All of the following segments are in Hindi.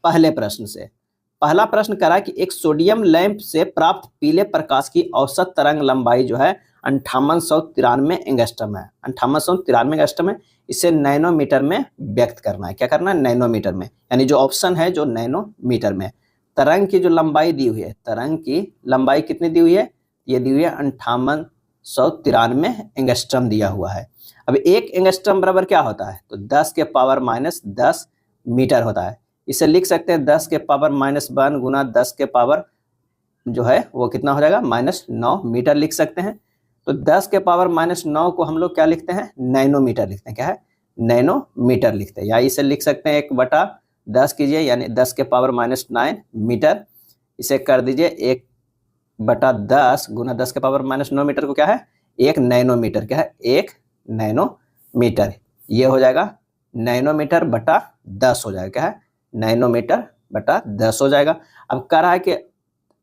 पहले प्रश्न से। पहला प्रश्न करा कि एक सोडियम लैंप से प्राप्त पीले प्रकाश की औसत तरंग लंबाई जो है 5893 एंगस्ट्रम है। 5893 एंगस्ट्रम है। इसे नैनोमीटर में व्यक्त करना है। क्या करना है? नैनोमीटर में, यानी जो ऑप्शन है जो नैनोमीटर में। तरंग की जो लंबाई दी हुई है, तरंग की लंबाई कितनी दी हुई है? ये दी हुई है 5893 एंगस्ट्रम दिया हुआ है। अब एक एंगस्ट्रम बराबर क्या होता है? तो 10 के पावर -10 मीटर होता है। इसे लिख सकते हैं 10 के पावर -1 गुना 10 के पावर जो है वो कितना हो जाएगा? -9 मीटर लिख सकते हैं। तो 10 के पावर -9 को हम लोग क्या लिखते हैं? नैनोमीटर लिखते हैं। क्या है? नैनोमीटर लिखते हैं। या इसे लिख सकते हैं 1/10 कीजिए, यानी 10 के पावर -9 मीटर। इसे कर दीजिए 1/10 गुना 10 के पावर -9 मीटर को क्या है? 1 नैनोमीटर। क्या है? 1 नैनोमीटर। ये हो जाएगा नैनोमीटर बटा 10 हो जाएगा। क्या है? नैनोमीटर बटा 10 हो जाएगा। अब कह रहा है कि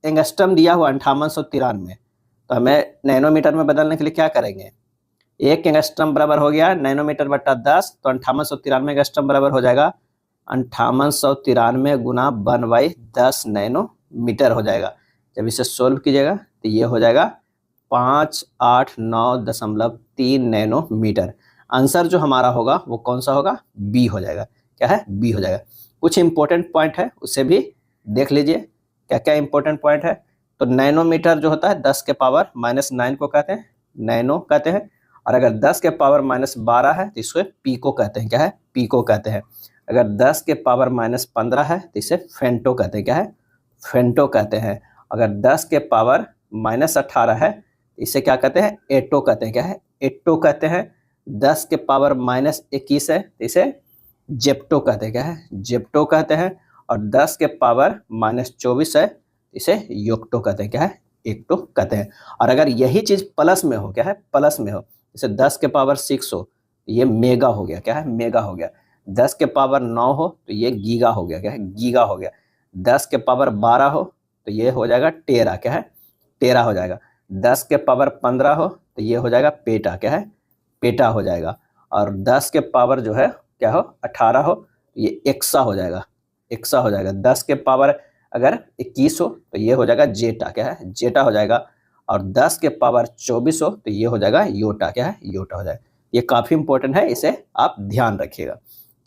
एंगस्ट्रम दिया हुआ 5893, तो हमें नैनोमीटर में बदलने के लिए क्या करेंगे? एक एंगस्ट्रम बराबर हो गया नैनोमीटर बटा 10, तो 5893 एंगस्ट्रम बराबर हो जाएगा 5893 गुना 1/10 नैनोमीटर हो जाएगा। जब इसे सोल्व कीजिएगा तो ये हो जाएगा 589.3 नैनोमीटर। आंसर जो हमारा होगा वो कौन सा होगा? बी हो जाएगा। क्या है? बी हो जाएगा। कुछ इंपॉर्टेंट पॉइंट है उसे भी देख लीजिए। क्या क्या इंपॉर्टेंट पॉइंट है? तो नैनोमीटर जो होता है 10 के पावर -9 को कहते हैं, नैनो कहते हैं। और अगर 10 के पावर -12 है तो इसको पीको कहते हैं। क्या है? पीको कहते हैं। अगर 10 के पावर -15 है तो इसे फेंटो कहते हैं। क्या है? फेंटो कहते हैं। अगर 10 के पावर -18 है तो इसे क्या कहते हैं? एटो कहते हैं। क्या है? एटो कहते हैं। 10 के पावर -21 है तो इसे जेप्टो कहते हैं। क्या है? जेप्टो कहते हैं। और 10 के पावर -24 है इसे योक्टो कहते हैं। क्या है? एक्टो कहते हैं। और अगर यही चीज प्लस में हो, क्या है? प्लस में हो, जैसे 10 के पावर 6 हो तो ये मेगा हो गया। क्या है? मेगा हो गया। 10 के पावर 9 हो तो ये गीगा हो गया। क्या है? गीगा हो गया। 10 के पावर 12 हो तो ये हो जाएगा टेरा। क्या है? टेरा हो जाएगा। 10 के पावर 15 हो तो ये हो जाएगा पेटा। क्या है? पेटा हो जाएगा। और 10 के पावर जो है क्या हो? 18 हो तो ये एक्सा हो जाएगा। एक्सा हो जाएगा। 10 के पावर अगर 21 हो तो ये हो जाएगा जेटा। क्या है? जेटा हो जाएगा। और 10 के पावर 24 हो तो ये हो जाएगा योटा। क्या है? योटा हो जाएगा। ये काफी इंपॉर्टेंट है, इसे आप ध्यान रखिएगा।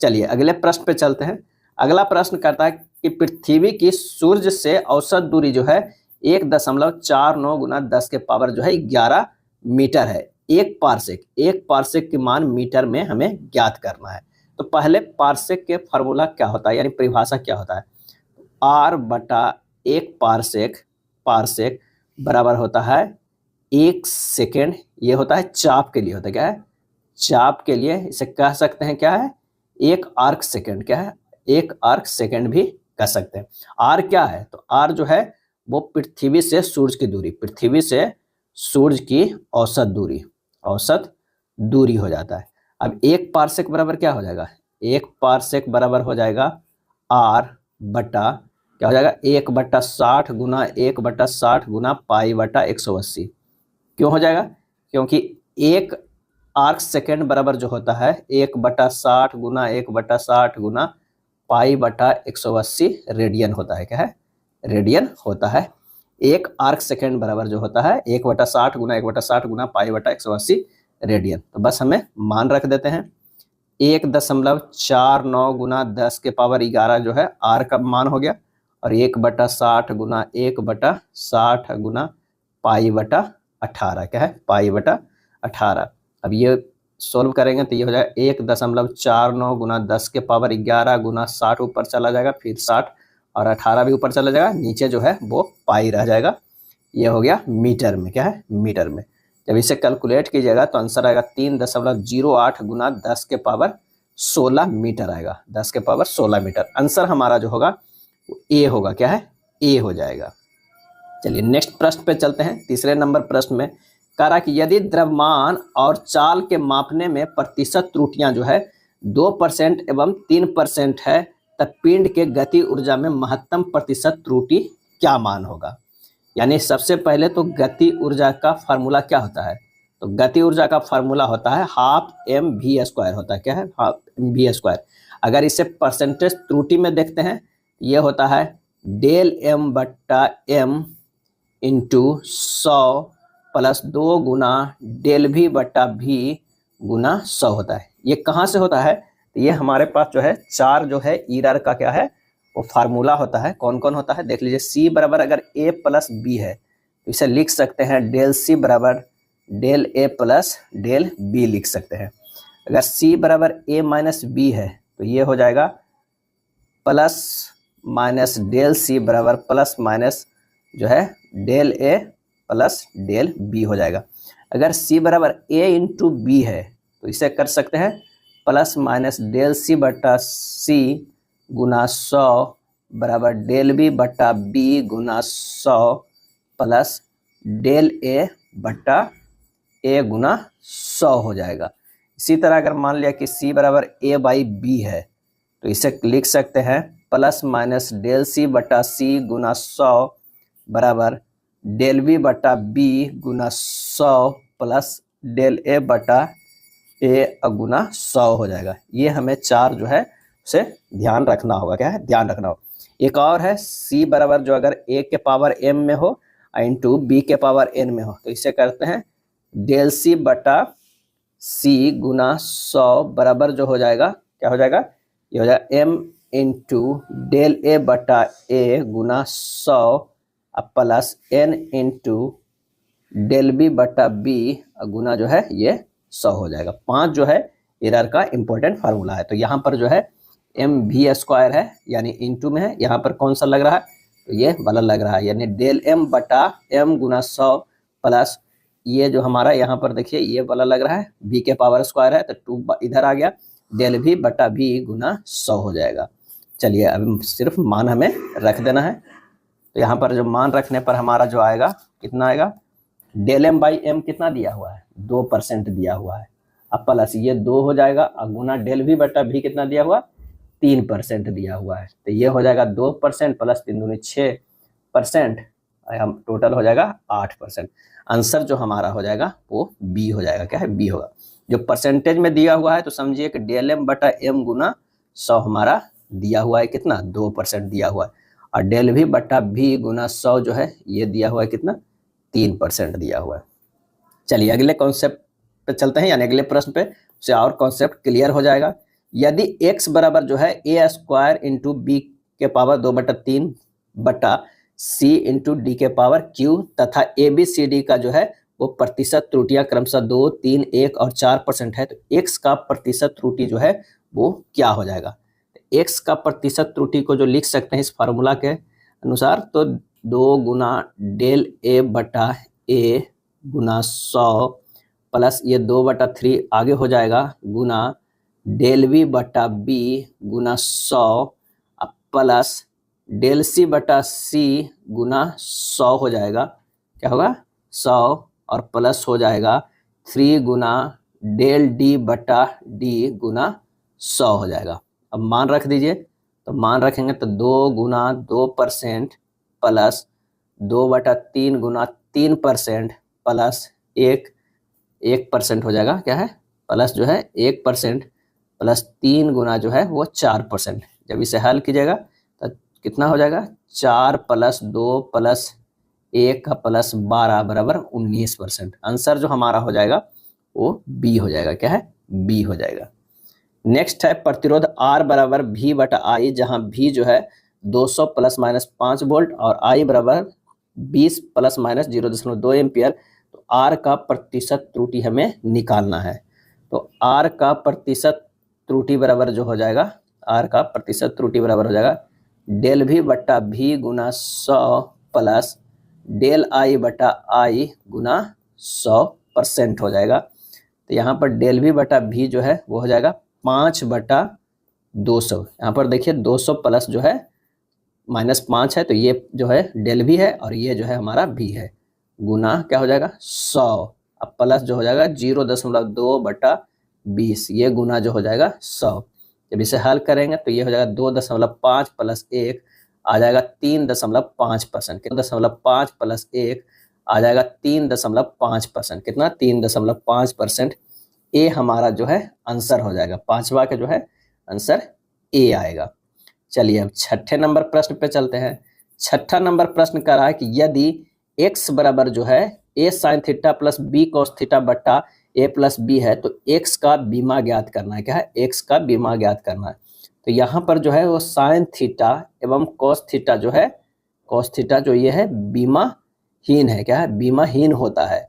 चलिए अगले प्रश्न पे चलते हैं। अगला प्रश्न करता है कि पृथ्वी की सूर्य से औसत दूरी जो है 1.49 गुना 10 के पावर जो है 11 मीटर है। एक पारसेक की मान मीटर में हमें ज्ञात करना है। तो पहले पारसेक के फॉर्मूला क्या होता है, यानी परिभाषा क्या होता है? R बटा 1 पारसेक बराबर होता है 1 सेकेंड। ये होता है चाप के लिए, होता है। क्या है? चाप के लिए इसे कह सकते हैं क्या है? 1 आर्क सेकेंड। क्या है? 1 आर्क सेकेंड भी कह सकते हैं। R क्या है? तो R जो है वो पृथ्वी से सूर्य की दूरी, पृथ्वी से सूर्य की औसत दूरी हो जाता है। अब 1 पारसेक बराबर क्या हो जाएगा? 1 पारसेक बराबर हो जाएगा R बटा क्या हो जाएगा? 1/60 गुना 1/60 गुना पाई बटा 180। क्यों हो जाएगा? क्योंकि 1 आर्क सेकेंड बराबर जो होता है 1/60 गुना 1/60 गुना पाई बटा 180 रेडियन होता है। क्या है? रेडियन होता है। 1 आर्क सेकेंड बराबर जो होता है 1/60 गुना 1/60 गुना पाई बटा 180 रेडियन। तो बस हमें मान रख देते हैं 1.49 गुना 10 के पावर 11 जो है R का मान हो गया। और 1/60 गुना 1/60 गुना पाई बटा 18। क्या है? पाई बटा 18। अब ये सोल्व करेंगे तो ये हो जाएगा 1.49 गुना 10 के पावर 11 गुना 60 ऊपर चला जाएगा, फिर 60 और 18 भी ऊपर चला जाएगा, नीचे जो है वो पाई रह जाएगा। ये हो गया मीटर में। क्या है? मीटर में। जब इसे कैलकुलेट कीजिएगा तो आंसर आएगा 3.08 गुना 10 के पावर 16 मीटर आएगा। 10 के पावर 16 मीटर आंसर हमारा जो होगा ए होगा। क्या है? ए हो जाएगा। चलिए नेक्स्ट प्रश्न पे चलते हैं। तीसरे नंबर प्रश्न में कह रहा कि यदि द्रव्यमान और चाल के मापने में प्रतिशत त्रुटियां जो है 2% एवं 3% है, तब पिंड के गति ऊर्जा में महत्तम प्रतिशत त्रुटि क्या मान होगा? यानी सबसे पहले तो गति ऊर्जा का फार्मूला क्या होता है? तो गति ऊर्जा का फार्मूला होता है ½ mv² होता है। क्या है? ½ mv²। अगर इसे परसेंटेज त्रुटि में देखते हैं ये होता है डेल एम बट्टा एम इंटू 100 प्लस 2 गुना डेल भी बट्टा भी गुना 100 होता है। ये कहाँ से होता है? तो ये हमारे पास जो है 4 जो है ईरर का क्या है वो फार्मूला होता है। कौन कौन होता है देख लीजिए। सी बराबर अगर ए प्लस बी है तो इसे लिख सकते हैं डेल सी बराबर del A plus del B लिख सकते हैं। अगर सी बराबर ए माइनस बी है तो ये हो जाएगा प्लस माइनस डेल सी बराबर प्लस माइनस जो है del A plus del B हो जाएगा। अगर सी बराबर ए इंटू बी है तो इसे कर सकते हैं प्लस माइनस डेल सी बट्टा सी गुना 100 बराबर डेल बी बट्टा बी गुना 100 प्लस डेल ए बट्टा ए गुना 100 हो जाएगा। इसी तरह अगर मान लिया कि सी बराबर ए बाई बी है तो इसे लिख सकते हैं प्लस माइनस डेल सी बट्टा सी गुना 100 बराबर डेल बी बट्टा बी गुना 100 प्लस डेल ए बट्टा ए गुना 100 हो जाएगा। ये हमें 4 जो है उसे ध्यान रखना होगा। क्या है? ध्यान रखना होगा। एक और है सी बराबर जो अगर ए के पावर एम में हो इंटू बी के पावर एन में हो तो इसे करते हैं डेल सी बटा सी गुना 100 बराबर जो हो जाएगा क्या हो जाएगा? ये हो जाएगा एम इंटू डेल ए बटा ए गुना 100 plus N into del B बटा बी गुना जो है ये 100 हो जाएगा। 5 जो है एरर का इंपॉर्टेंट फार्मूला है। तो यहाँ पर जो है एम भी स्क्वायर है यानी इंटू में है। यहाँ पर कौन सा लग रहा है? तो ये वाला लग रहा है यानी डेल एम बटा एम गुना 100 प्लस ये जो हमारा यहाँ पर देखिए ये वाला लग रहा है बी के पावर स्क्वायर है तो 2 इधर आ गया डेल भी बटा बी गुना 100 हो जाएगा। चलिए अब सिर्फ मान हमें रख देना है। तो यहाँ पर जो मान रखने पर हमारा जो आएगा कितना आएगा? डेल एम बाई एम कितना दिया हुआ है? 2% दिया हुआ है। अब प्लस ये 2 हो जाएगा और गुना डेल भी बटा भी कितना दिया हुआ? 3% दिया हुआ है। तो ये हो जाएगा 2% प्लस 3 दूनी 6%, हम टोटल हो जाएगा 8%। आंसर जो हमारा हो जाएगा वो बी हो जाएगा। क्या है? बी होगा। जो परसेंटेज में दिया हुआ है तो समझिए कि डेल एम बटा एम गुना 100 हमारा दिया हुआ है कितना? 2% दिया हुआ है और डेल भी बटा भी गुना 100 जो है ये दिया हुआ है कितना? 3% दिया हुआ है। चलिए अगले कॉन्सेप्ट पे चलते हैं यानी अगले प्रश्न पे से और कॉन्सेप्ट क्लियर हो जाएगा। यदि x बराबर जो है ए स्क्वायर इंटू बी के पावर 2/3 बटा सी इंटू डी के पावर क्यू तथा ए बी सी डी का जो है वो प्रतिशत त्रुटियां क्रमशः 2, 3, 1 और 4% है तो x का प्रतिशत त्रुटि जो है वो क्या हो जाएगा? x का प्रतिशत त्रुटि को जो लिख सकते हैं इस फार्मूला के अनुसार तो 2 गुना डेल ए बटा ए गुना 100 प्लस ये 2/3 आगे हो जाएगा गुना डेल बी बटा बी गुना 100 प्लस डेल सी बटा सी गुना 100 हो जाएगा। क्या होगा? 100 और प्लस हो जाएगा 3 गुना डेल डी बटा डी गुना 100 हो जाएगा। अब मान रख दीजिए तो मान रखेंगे तो 2 गुना 2% प्लस 2/3 गुना 3% प्लस 1% हो जाएगा। क्या है? प्लस जो है 1% प्लस 3 गुना जो है वो 4%। जब इसे हल कीजिएगा तो कितना हो जाएगा? 4 प्लस 2 प्लस 1 का प्लस 12 बराबर 19%। आंसर जो हमारा हो जाएगा वो बी हो जाएगा। क्या है? बी हो जाएगा। नेक्स्ट है प्रतिरोध R बराबर V बटा I जहाँ V जो है 200 प्लस माइनस 5 वोल्ट और I बराबर 20 प्लस माइनस 0.2 एम्पियर। तो R का प्रतिशत त्रुटि हमें निकालना है। तो R का प्रतिशत त्रुटि बराबर जो हो जाएगा R का प्रतिशत त्रुटि बराबर हो जाएगा डेल V बटा V गुना 100 प्लस डेल I बटा I गुना 100% हो जाएगा। तो यहाँ पर डेल V बटा V जो है वो हो जाएगा 5/200। यहाँ पर देखिए 200 प्लस जो है -5 है तो ये जो है डेल V है और ये जो है हमारा V है गुना क्या हो जाएगा 100 अब प्लस जो हो जाएगा 0.2/20 ये गुना जो हो जाएगा 100। जब इसे हल करेंगे तो ये हो जाएगा 2.5 प्लस 1 आ जाएगा 3.5%। 0.5 प्लस 1 आ जाएगा 3.5%। कितना? 3.5%। ए हमारा जो है आंसर हो जाएगा। 5वां का जो है आंसर ए आएगा। चलिए अब छठे नंबर प्रश्न पे चलते हैं। छठा नंबर प्रश्न कह रहा है कि यदि x बराबर जो है a sin theta plus b cos theta बट्टा a प्लस बी है तो x का बीमा ज्ञात करना है। क्या है? x का बीमा ज्ञात करना है। तो यहाँ पर जो है वो साइन थीटा एवं cos थीटा जो है, cos थीटा जो ये है बीमाहीन है। क्या है? बीमाहीन होता है।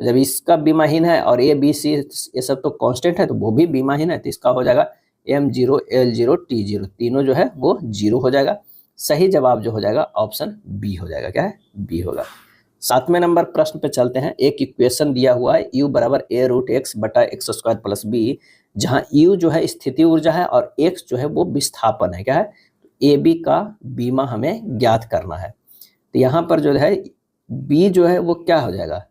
तो जब इसका बीमाहीन है और a b c ये सब तो कांस्टेंट है तो वो भी बीमाहीन है, तो इसका हो जाएगा m0 l0 t0, तीनों जो है वो 0 हो जाएगा। सही जवाब जो हो जाएगा ऑप्शन बी हो जाएगा। क्या है? बी होगा। सातवें नंबर प्रश्न पे चलते हैं। एक इक्वेशन दिया हुआ है u बराबर a रूट एक्स बटा एक्स स्क्वायर प्लस बी, जहाँ u जो है स्थिति ऊर्जा है और x जो है वो विस्थापन है। क्या है? ए बी का बीमा हमें ज्ञात करना है। तो यहाँ पर जो है b जो है वो क्या हो जाएगा,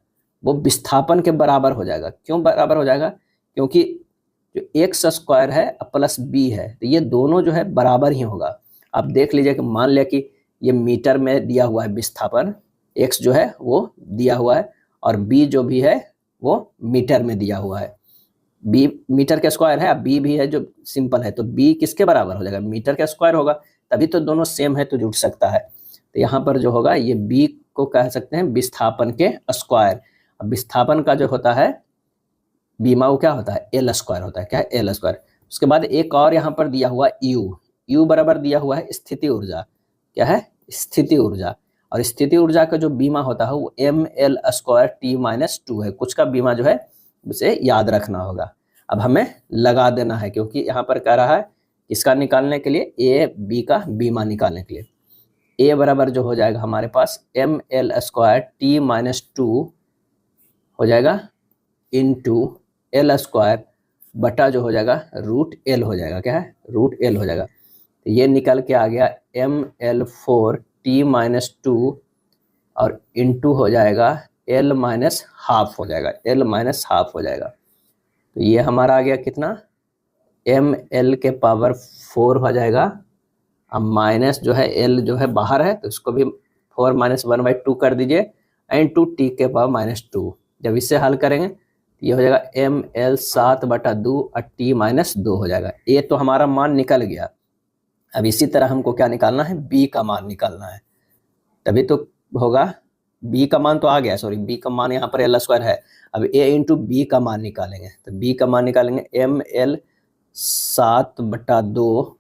वो विस्थापन के बराबर हो जाएगा। क्यों बराबर हो जाएगा? क्योंकि जो एक्स स्क्वायर है प्लस बी है तो ये दोनों जो है बराबर ही होगा। आप देख लीजिए कि मान लिया कि ये मीटर में दिया हुआ है विस्थापन, एक्स जो है वो दिया हुआ है और बी जो भी है वो मीटर में दिया हुआ है। बी मीटर का स्क्वायर है, अब बी भी है जो सिंपल है, तो बी किसके बराबर हो जाएगा? मीटर का स्क्वायर होगा, तभी तो दोनों सेम है तो जुड़ सकता है। तो यहाँ पर जो होगा ये बी को कह सकते हैं विस्थापन के स्क्वायर। अब विस्थापन का जो होता है बीमा वो क्या होता है? एल स्क्वायर होता है। क्या है? L square. उसके बाद एक और यहाँ पर दिया हुआ यू बराबर दिया हुआ है स्थिति ऊर्जा। क्या है? स्थिति ऊर्जा। और स्थिति ऊर्जा का जो बीमा होता है वो M L square T minus two है। कुछ का बीमा जो है उसे याद रखना होगा। अब हमें लगा देना है क्योंकि यहाँ पर कह रहा है इसका निकालने के लिए ए बी का बीमा निकालने के लिए ए बराबर जो हो जाएगा हमारे पास M L square T minus two हो जाएगा इंटू एल स्क्वायर बटा जो हो जाएगा रूट एल हो जाएगा। क्या है? रूट एल हो जाएगा। तो ये निकल के आ गया M L four T minus two और इंटू हो जाएगा एल माइनस हाफ हो जाएगा, एल माइनस हाफ हो जाएगा। तो ये हमारा आ गया कितना? एम एल के पावर 4 हो जाएगा। अब माइनस जो है एल जो है बाहर है तो इसको भी 4 माइनस 1/2 कर दीजिए इंटू टी के पावर माइनस 2। जब इससे हल करेंगे तो ये हो जाएगा एम एल 7/2 और टी माइनस 2 हो जाएगा। ए तो हमारा मान निकल गया। अब इसी तरह हमको क्या निकालना है? बी का मान निकालना है, तभी तो होगा। बी का मान तो आ गया, सॉरी बी का मान यहाँ पर एल स्क्वायर है। अब ए इंटू बी का मान निकालेंगे तो बी का मान निकालेंगे एम एल 7/2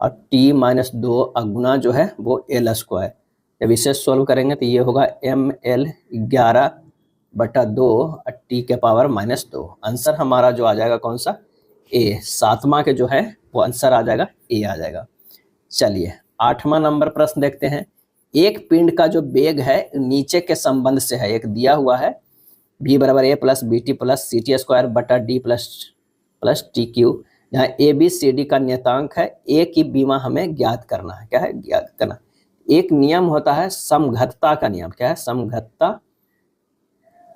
और टी माइनस 2 गुना जो है वो एल स्क्वायर। जब इसे सोल्व करेंगे तो ये होगा एम एल 11/2 और टी के पावर माइनस 2। आंसर हमारा जो आ जाएगा कौन सा? ए। सातवां के जो है वो आंसर आ जाएगा ए आ जाएगा। चलिए आठवां नंबर प्रश्न देखते हैं। एक पिंड का जो वेग है नीचे के संबंध से है। एक दिया हुआ है v बराबर A plus B T plus C T square बटा डी प्लस टी क्यू, जहाँ ए बी सी डी का नियतांक है। ए की बीमा हमें ज्ञात करना है। क्या है? ज्ञात करना। एक नियम होता है समघत्ता का नियम। क्या है? समघत्ता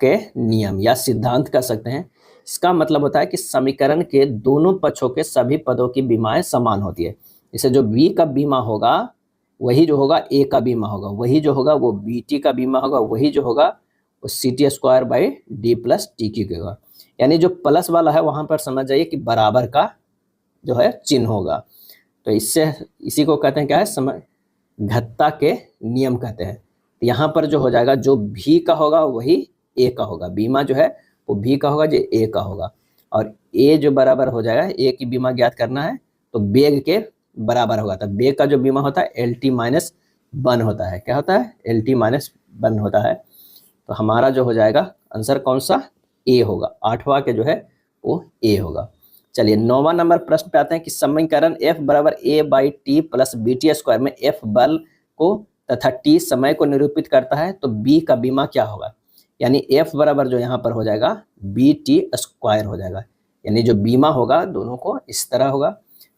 के नियम या सिद्धांत कह सकते हैं। इसका मतलब होता है कि समीकरण के दोनों पक्षों के सभी पदों की बीमाएं समान होती है। जैसे जो v का बीमा होगा वही जो होगा ए का बीमा होगा, वही जो होगा वो बी टी का बीमा होगा, वही जो होगा वो C T square by D plus T Q होगा। यानी जो प्लस वाला है वहां पर समझ जाइए कि बराबर का जो है चिन्ह होगा। तो इससे इसी को कहते हैं क्या है? समघत्ता के नियम कहते हैं। यहाँ पर जो हो जाएगा जो भी का होगा वही ए का होगा, बीमा जो है वो भी का होगा जो ए का होगा। और ए जो बराबर हो जाएगा, ए की बीमा ज्ञात करना है तो वेग के बराबर होगा। तो वेग का जो बीमा होता है एल टी माइनस 1 होता है। क्या होता है? एल टी माइनस 1 होता है। तो हमारा जो हो जाएगा आंसर कौन सा? ए होगा। आठवां के जो है वो ए होगा। चलिए 9वां नंबर प्रश्न पे आते हैं कि समीकरण f बराबर A by T plus B T square में f बल को तथा t समय को निरूपित करता है तो b का बीमा क्या होगा? यानी f बराबर जो यहाँ पर हो जाएगा बी टी स्क्वायर हो जाएगा। यानी जो बीमा होगा दोनों को इस तरह होगा।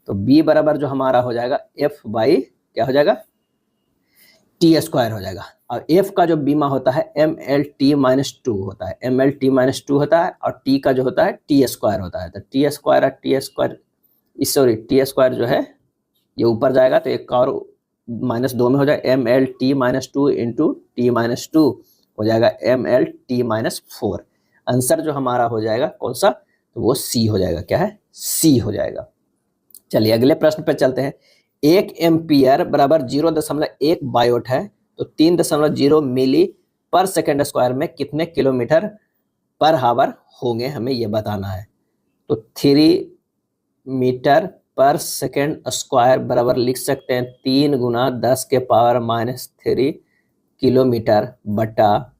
तो b बराबर जो हमारा हो जाएगा f बाई क्या हो जाएगा? टी स्क्वायर हो जाएगा। और f का जो बीमा होता है एम एल टी माइनस 2 होता है, एम एल टी माइनस 2 होता है। और t का जो होता है टी स्क्वायर होता है। तो टी स्क्वायर और T square sorry T square जो है ये ऊपर जाएगा तो एक और माइनस 2 में हो जाएगा M L T minus 2 into T minus 2 हो जाएगा M L T minus 4। Answer जो हमारा हो जाएगा कौन सा? तो वो सी हो जाएगा। क्या है? सी हो जाएगा। चलिए अगले प्रश्न पे चलते हैं। 1 एम्पियर बराबर 0.1 बायोट है, तो 3.0 मिली पर सेकेंड स्क्वायर में कितने किलोमीटर पर हावर होंगे, हमें ये बताना है। तो 3 मीटर पर सेकेंड स्क्वायर बराबर लिख सकते हैं 3 गुना 10 के पावर -3 किलोमीटर बटा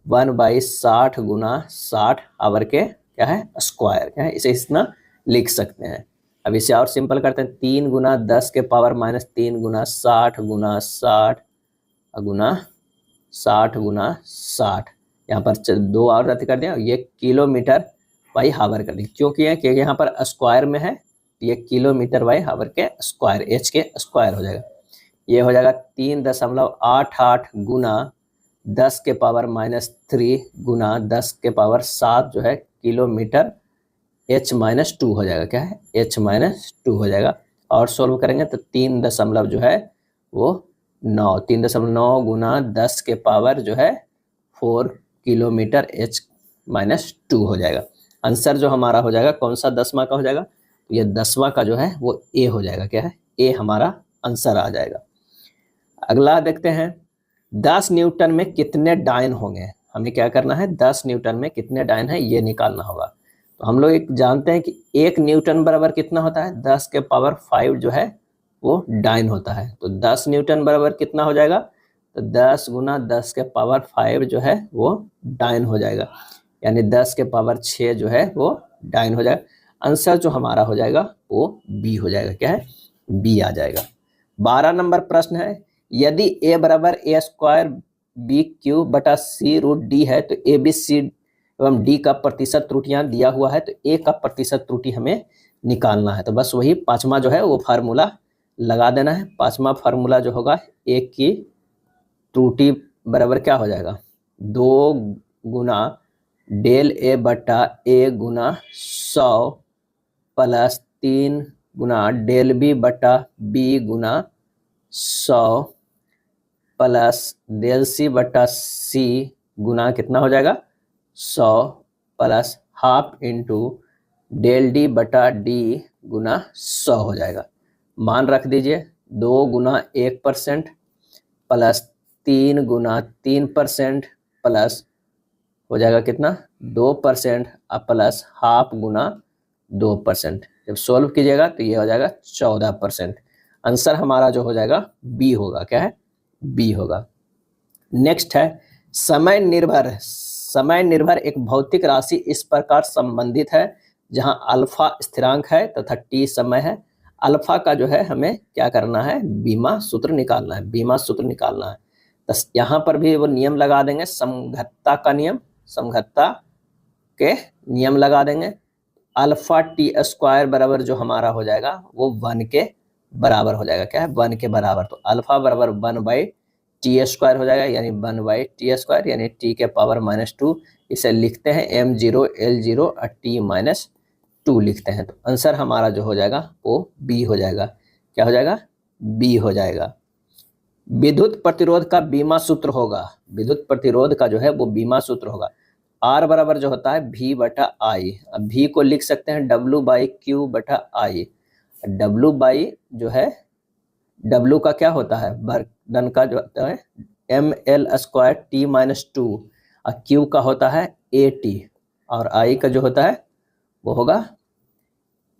1/60 गुना 60 आवर के क्या है स्क्वायर, क्या है इसे इतना लिख सकते हैं। अब इसे और सिंपल करते हैं, 3 गुना 10 के पावर -3 गुना 60 गुना 60 गुना 60 गुना 60, यहाँ पर 2 और रद्द कर दिया, ये किलोमीटर बाई हावर कर दी, क्योंकि यहाँ पर स्क्वायर में है, ये किलोमीटर बाई हावर के स्क्वायर, एच के स्क्वायर हो जाएगा। ये हो जाएगा 3.88 गुना 10 के पावर -3 गुना 10 के पावर 7 जो है किलोमीटर h-2 हो जाएगा, क्या है h-2 हो जाएगा। और सोल्व करेंगे तो 3 दशमलव जो है वो 9, 3.9 गुना 10 के पावर जो है 4 किलोमीटर h-2 हो जाएगा। आंसर जो हमारा हो जाएगा कौन सा 10वां का हो जाएगा, तो ये 10वां का जो है वो ए हो जाएगा, क्या है ए हमारा आंसर आ जाएगा। अगला देखते हैं, 10 न्यूटन में कितने डायन होंगे, हमें क्या करना है 10 न्यूटन में कितने डायन है ये निकालना होगा। तो हम लोग एक जानते हैं कि 1 न्यूटन बराबर कितना होता है 10 के पावर 5 जो है वो डायन होता है। तो 10 न्यूटन बराबर कितना हो जाएगा, तो 10 गुना 10 के पावर 5 जो है वो डायन हो जाएगा, यानी 10 के पावर 6 जो है वो डायन हो जाएगा। आंसर जो हमारा हो जाएगा वो बी हो जाएगा, क्या है बी आ जाएगा। 12 नंबर प्रश्न है, यदि a बराबर a स्क्वायर बी क्यू बटा सी रूट डी है, तो ए बी सी एवं डी का प्रतिशत त्रुटियां दिया हुआ है, तो ए का प्रतिशत त्रुटि हमें निकालना है। तो बस वही 5वां जो है वो फार्मूला लगा देना है। 5वां फार्मूला जो होगा, ए की त्रुटि बराबर क्या हो जाएगा 2 गुना डेल ए बटा ए गुना 100 प्लस 3 गुना डेल बी बटा बी गुना 100 प्लस डेल सी बटा सी गुना कितना हो जाएगा 100 plus half into del D बटा डी गुना 100 हो जाएगा। मान रख दीजिए 2 गुना 1% प्लस 3 गुना 3% प्लस हो जाएगा कितना 2% प्लस हाफ गुना 2%। जब सोल्व कीजिएगा तो ये हो जाएगा 14%। आंसर हमारा जो हो जाएगा बी होगा, क्या है बी होगा। नेक्स्ट है, समय निर्भर एक भौतिक राशि इस प्रकार संबंधित है जहां अल्फा स्थिरांक है तथा टी समय है। अल्फा का जो है हमें क्या करना है बीमा सूत्र निकालना है, बीमा सूत्र निकालना है। तो यहाँ पर भी वो नियम लगा देंगे, समघत्ता का नियम, समघत्ता के नियम लगा देंगे। अल्फा टी स्क्वायर बराबर जो हमारा हो जाएगा वो 1 के बराबर हो जाएगा, क्या है 1 के बराबर। तो अल्फा बराबर 1/t स्क्वायर हो जाएगा, यानी 1/t स्क्वायर, यानी t के पावर -2। इसे लिखते हैं m0 l0 और t-2 लिखते हैं। तो आंसर हमारा जो हो जाएगा वो बी हो जाएगा, क्या हो जाएगा बी हो जाएगा। विद्युत प्रतिरोध का बीमा सूत्र होगा, विद्युत प्रतिरोध का जो है वो बीमा सूत्र होगा R बराबर जो होता है V बटा I। अब V को लिख सकते हैं W/Q बटा I। W बाई जो है W का क्या होता है वर्क का जो होता है ml स्क्वायर t-2 और Q का होता है AT और I का जो होता है वो होगा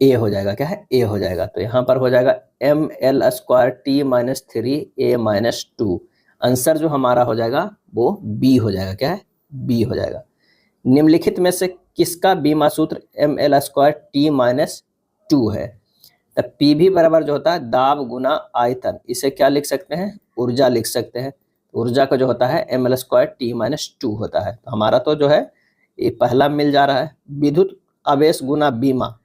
A हो जाएगा, क्या है A हो जाएगा। तो यहाँ पर हो जाएगा ml square t-3 A-2। Answer जो हमारा हो जाएगा वो B हो जाएगा, क्या है B हो जाएगा। निम्नलिखित में से किसका बीमा सूत्र ml स्क्वायर t-2 है। तब पी भी बराबर जो होता है दाब गुना आयतन, इसे क्या लिख सकते हैं ऊर्जा लिख सकते हैं। ऊर्जा का जो होता है ml स्क्वायर t-2 होता है। तो हमारा तो जो है ये पहला मिल जा रहा है। विद्युत आवेश गुना बीमा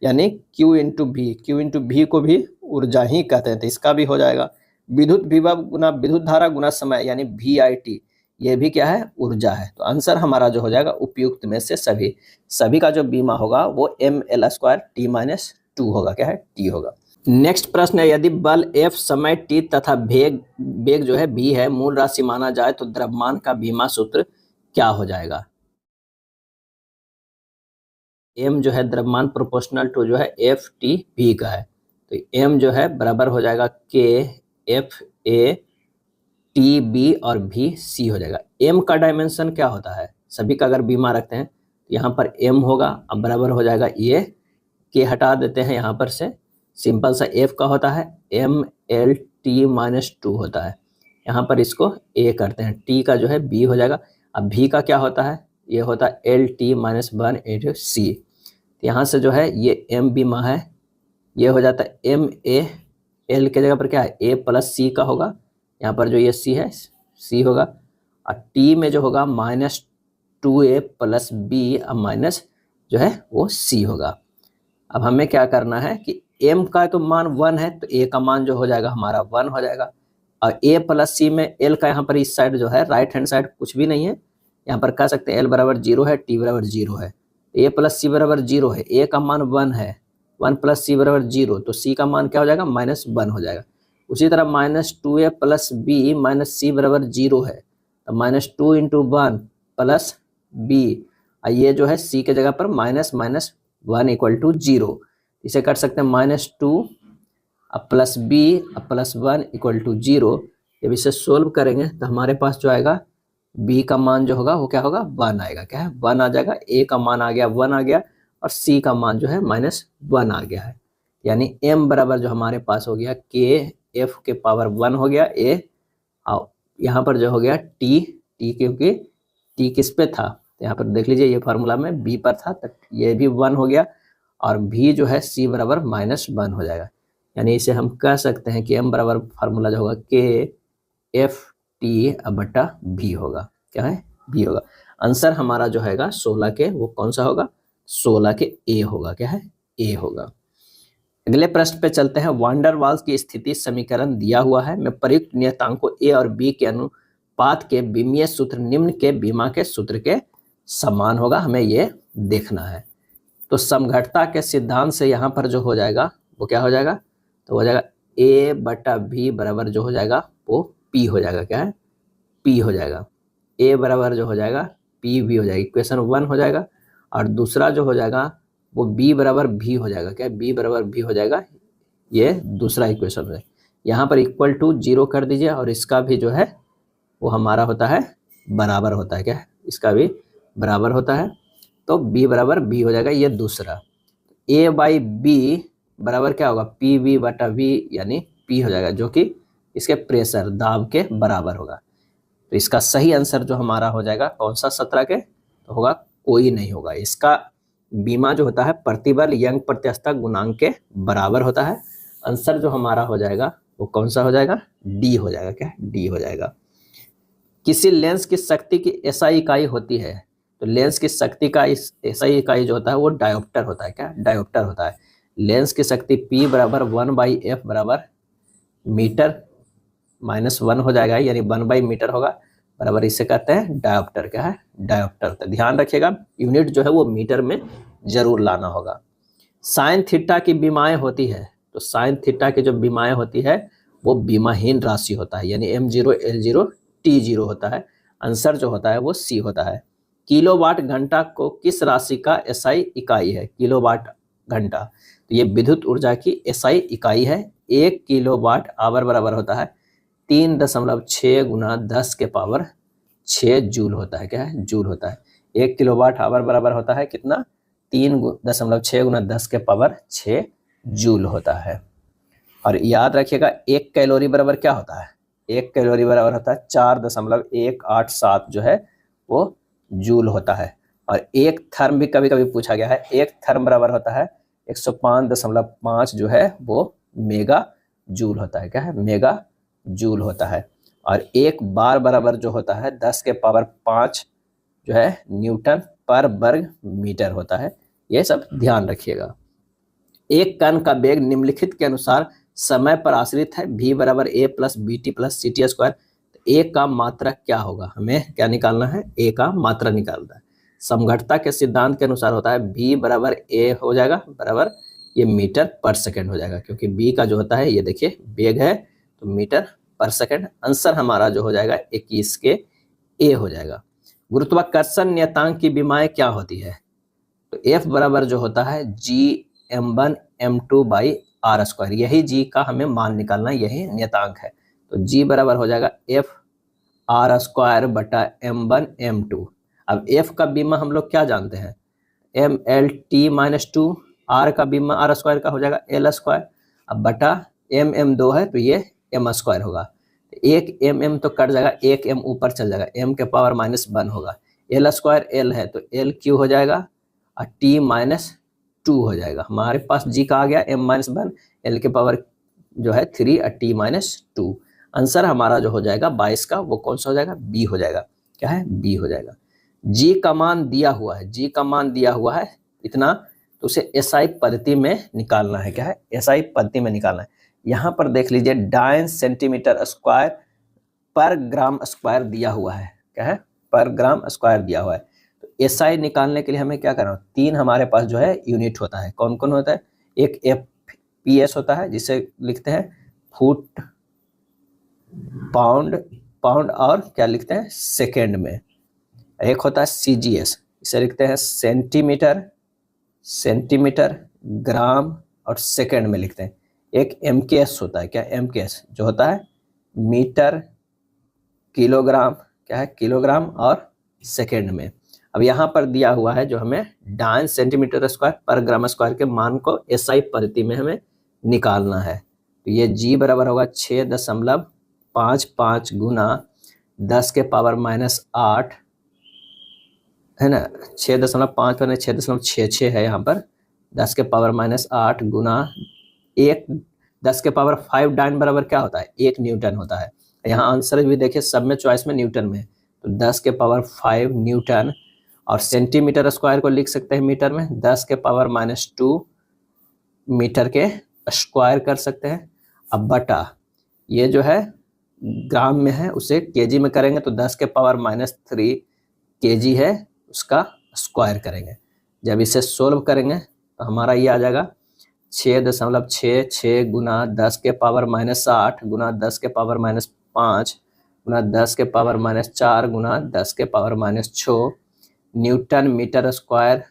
यानी Q इंटू भी, Q इंटू भी को भी ऊर्जा ही कहते हैं, तो इसका भी हो जाएगा। विद्युत विभव गुना विद्युत धारा गुना समय यानी VIT, ये भी क्या है ऊर्जा है। तो आंसर हमारा जो हो जाएगा उपयुक्त में से सभी का जो बीमा होगा वो ml स्क्वायर t-2 होगा, क्या है टी होगा। नेक्स्ट प्रश्न है, यदि बल F समय t तथा वेग जो है v है मूल राशि माना जाए तो द्रव्यमान का बीमा सूत्र क्या हो जाएगा। m जो है द्रव्यमान प्रोपोर्शनल टू जो है F T V का है। तो m जो है बराबर हो जाएगा k f a t b और v c हो जाएगा। m का डायमेंशन क्या होता है, सभी का अगर बीमा रखते हैं तो यहाँ पर m होगा, अब बराबर हो जाएगा ये k हटा देते हैं यहाँ पर से, सिंपल सा f का होता है m l t माइनस 2 होता है, यहाँ पर इसको a करते हैं, t का जो है b हो जाएगा। अब v का क्या होता है, ये होता है एल टी माइनस 1 इंटू सी, यहाँ से जो है ये m बीमा है, ये हो जाता है m a, l के जगह पर क्या है a प्लस सी का होगा, यहाँ पर जो ये c है c होगा, और t में जो होगा माइनस 2a प्लस b अब माइनस जो है वो c होगा। अब हमें क्या करना है कि m का तो मान 1 है तो a का मान जो हो जाएगा हमारा 1 हो जाएगा, और a प्लस सी में l का यहाँ पर इस साइड जो है राइट हैंड साइड कुछ भी नहीं है, यहाँ पर कह सकते हैं l बराबर 0 है, t बराबर 0 है, a प्लस सी बराबर 0 है, a का मान 1 है, 1 प्लस सी बराबर 0, तो c का मान क्या हो जाएगा माइनस 1 हो जाएगा। उसी तरह minus 2a plus b minus C बराबर 0 है, तो माइनस 2 इंटू 1 प्लस b, ये जो है c के जगह पर माइनस माइनस 1 इक्वल टू 0, इसे कर सकते हैं माइनस 2 अब प्लस b अब प्लस 1 इक्वल टू 0। जब इसे सोल्व करेंगे तो हमारे पास जो आएगा b का मान जो होगा वो क्या होगा 1 आएगा, क्या है 1 आ जाएगा, a का मान आ गया 1 आ गया, और c का मान जो है माइनस 1 आ गया है, यानी m बराबर जो हमारे पास हो गया k f के पावर 1 हो गया a, और यहाँ पर जो हो गया t क्योंकि t किस पे था, तो यहाँ पर देख लीजिए ये फार्मूला में b पर था, तो ये भी 1 हो गया, और v जो है c बराबर माइनस 1 हो जाएगा, यानी इसे हम कह सकते हैं कि m बराबर फार्मूला जो होगा k f t बटा v होगा, क्या है v होगा। आंसर हमारा जो हैगा 16 के वो कौन सा होगा, 16 के a होगा, क्या है a होगा। अगले प्रश्न पे चलते हैं। वांडर वाल्स की स्थिति समीकरण दिया हुआ है, मैं प्रयुक्त नियतांकों a और b के अनुपात के विमीय सूत्र निम्न के बीमा के सूत्र के समान होगा, हमें ये देखना है। तो समघटता के सिद्धांत से यहाँ पर जो हो जाएगा वो क्या हो जाएगा, तो हो जाएगा a बटा v बराबर जो हो जाएगा वो p हो जाएगा, क्या है p हो जाएगा, a बराबर जो हो जाएगा p v हो जाएगा, इक्वेशन 1 हो जाएगा, और दूसरा जो हो जाएगा वो b बराबर v हो जाएगा, क्या b बराबर v हो जाएगा, ये दूसरा इक्वेशन है। यहाँ पर इक्वल टू 0 कर दीजिए, और इसका भी जो है वो हमारा होता है बराबर होता है, क्या है इसका भी बराबर होता है, तो b बराबर b हो जाएगा, ये दूसरा। a बाई b बराबर क्या होगा पी वी बटा v, यानी p हो जाएगा, जो कि इसके प्रेशर दाब के बराबर होगा। तो इसका सही आंसर जो हमारा हो जाएगा कौन सा 17 के, तो होगा कोई नहीं होगा, इसका बीमा जो होता है प्रतिबल यंग प्रत्यास्थता गुणांक के बराबर होता है। आंसर जो हमारा हो जाएगा वो कौन सा हो जाएगा, डी हो जाएगा, क्या डी हो जाएगा। किसी लेंस की शक्ति की एसआई इकाई होती है, तो लेंस की शक्ति का इस एसआई इकाई जो होता है वो डायोप्टर होता है, क्या डायोप्टर होता है। लेंस की शक्ति P बराबर 1/f बराबर मीटर माइनस 1 हो जाएगा, यानी 1/मीटर होगा, बराबर इसे कहते हैं डायोप्टर, क्या है डायोप्टर। तो ध्यान रखिएगा यूनिट जो है वो मीटर में जरूर लाना होगा। साइन थीटा की बीमाएं होती है, तो साइन थीटा की जो बीमाएं होती है वो बीमाहीन राशि होता है, यानी m0 l0 t0 होता है। आंसर जो होता है वो सी होता है। किलोवाट घंटा को किस राशि का एसआई इकाई है, किलोवाट घंटा, तो ये विद्युत ऊर्जा की एसआई इकाई है। 1 किलोवाट आवर बराबर होता है 3.6 गुना 10 के पावर 6 जूल होता है, क्या है जूल होता है। 1 किलोवाट आवर बराबर होता है कितना, 3.6 गुना 10 के पावर 6 जूल होता है। और याद रखिएगा 1 कैलोरी बराबर क्या होता है, 1 कैलोरी बराबर होता है 4.187 जो है वो जूल होता है। और एक थर्म भी कभी कभी पूछा गया है, एक थर्म बराबर होता है 105.5 जो है वो मेगा जूल होता है, क्या है मेगा जूल होता है। और एक बार बराबर जो होता है 10 के पावर 5 जो है न्यूटन पर वर्ग मीटर होता है, ये सब ध्यान रखिएगा। एक कण का वेग निम्नलिखित के अनुसार समय पर आश्रित है, v बराबर a plus B T plus C T square. a का मात्रक क्या होगा, हमें क्या निकालना है, a का मात्रा निकालना है। समघटता के सिद्धांत के अनुसार होता है v बराबर a हो जाएगा बराबर ये मीटर पर सेकंड हो जाएगा, क्योंकि v का जो होता है ये देखिए वेग है तो मीटर पर सेकंड। आंसर हमारा जो हो जाएगा 21 के a हो जाएगा। गुरुत्वाकर्षण नियतांक की विमाएं क्या होती है, तो F बराबर जो होता है g m1 m2 by are square, यही जी का हमें मान निकालना है, यही नियतांक है। तो जी बराबर हो जाएगा एफ आर स्क्वायर बटा m1 m2। अब एफ का बीमा हम लोग क्या जानते हैं, M L T minus two, R का बीमा आर स्क्वायर का हो जाएगा एल स्क्वायर, अब बटा एम एम 2 है तो ये एम स्क्वायर होगा, एक एम एम तो कट जाएगा, एक एम ऊपर चल जाएगा, एम के पावर -1 होगा, एल स्क्वायर एल है तो एल क्यू हो जाएगा और टी -2 हो जाएगा। हमारे पास जी का आ गया m-1, एल के पावर जो है 3 और टी -2। आंसर हमारा जो हो जाएगा 22 का वो कौन सा हो जाएगा, बी हो जाएगा। क्या है, बी हो जाएगा। जी का मान दिया हुआ है, जी का मान दिया हुआ है इतना, तो उसे एसआई पद्धति में निकालना है। क्या है, एसआई पद्धति में निकालना है। यहाँ पर देख लीजिए 2 सेंटीमीटर स्क्वायर पर ग्राम स्क्वायर दिया हुआ है। क्या है, पर ग्राम स्क्वायर दिया हुआ है। तो एसआई निकालने के लिए हमें क्या करना है, 3 हमारे पास जो है यूनिट होता है। कौन कौन होता है, एक एफपीएस होता है जिसे लिखते हैं फुट पाउंड, पाउंड और क्या लिखते हैं सेकेंड में। एक होता है सीजीएस, इसे लिखते हैं सेंटीमीटर, सेंटीमीटर, ग्राम और सेकेंड में लिखते हैं। एक एमकेएस होता है, क्या एमकेएस जो होता है मीटर, किलोग्राम, क्या है किलोग्राम और सेकेंड में। अब यहाँ पर दिया हुआ है जो हमें 2 सेंटीमीटर स्क्वायर पर ग्राम स्क्वायर के मान को एसआई पद्धति में हमें निकालना है। तो ये जी बराबर होगा 6.55 गुना 10 के पावर -8 है ना, 6.5 पर 6.66 है यहाँ पर, 10 के पावर -8 गुना 1, 10 के पावर 5 डाइन बराबर क्या होता है 1 न्यूटन होता है। यहाँ आंसर भी देखिए सब में चॉइस में न्यूटन में, तो 10 के पावर 5 न्यूटन, और सेंटीमीटर स्क्वायर को लिख सकते हैं मीटर में, 10 के पावर -2 मीटर के स्क्वायर कर सकते हैं। अब बटा ये जो है ग्राम में है उसे केजी में करेंगे तो 10 के पावर -3 केजी है, उसका स्क्वायर करेंगे। जब इसे सोल्व करेंगे तो हमारा ये आ जाएगा 6.66 गुना 10 के पावर -8 गुना 10 के पावर -5 गुना 10 के पावर -4 गुना 10 के पावर -6 न्यूटन मीटर स्क्वायर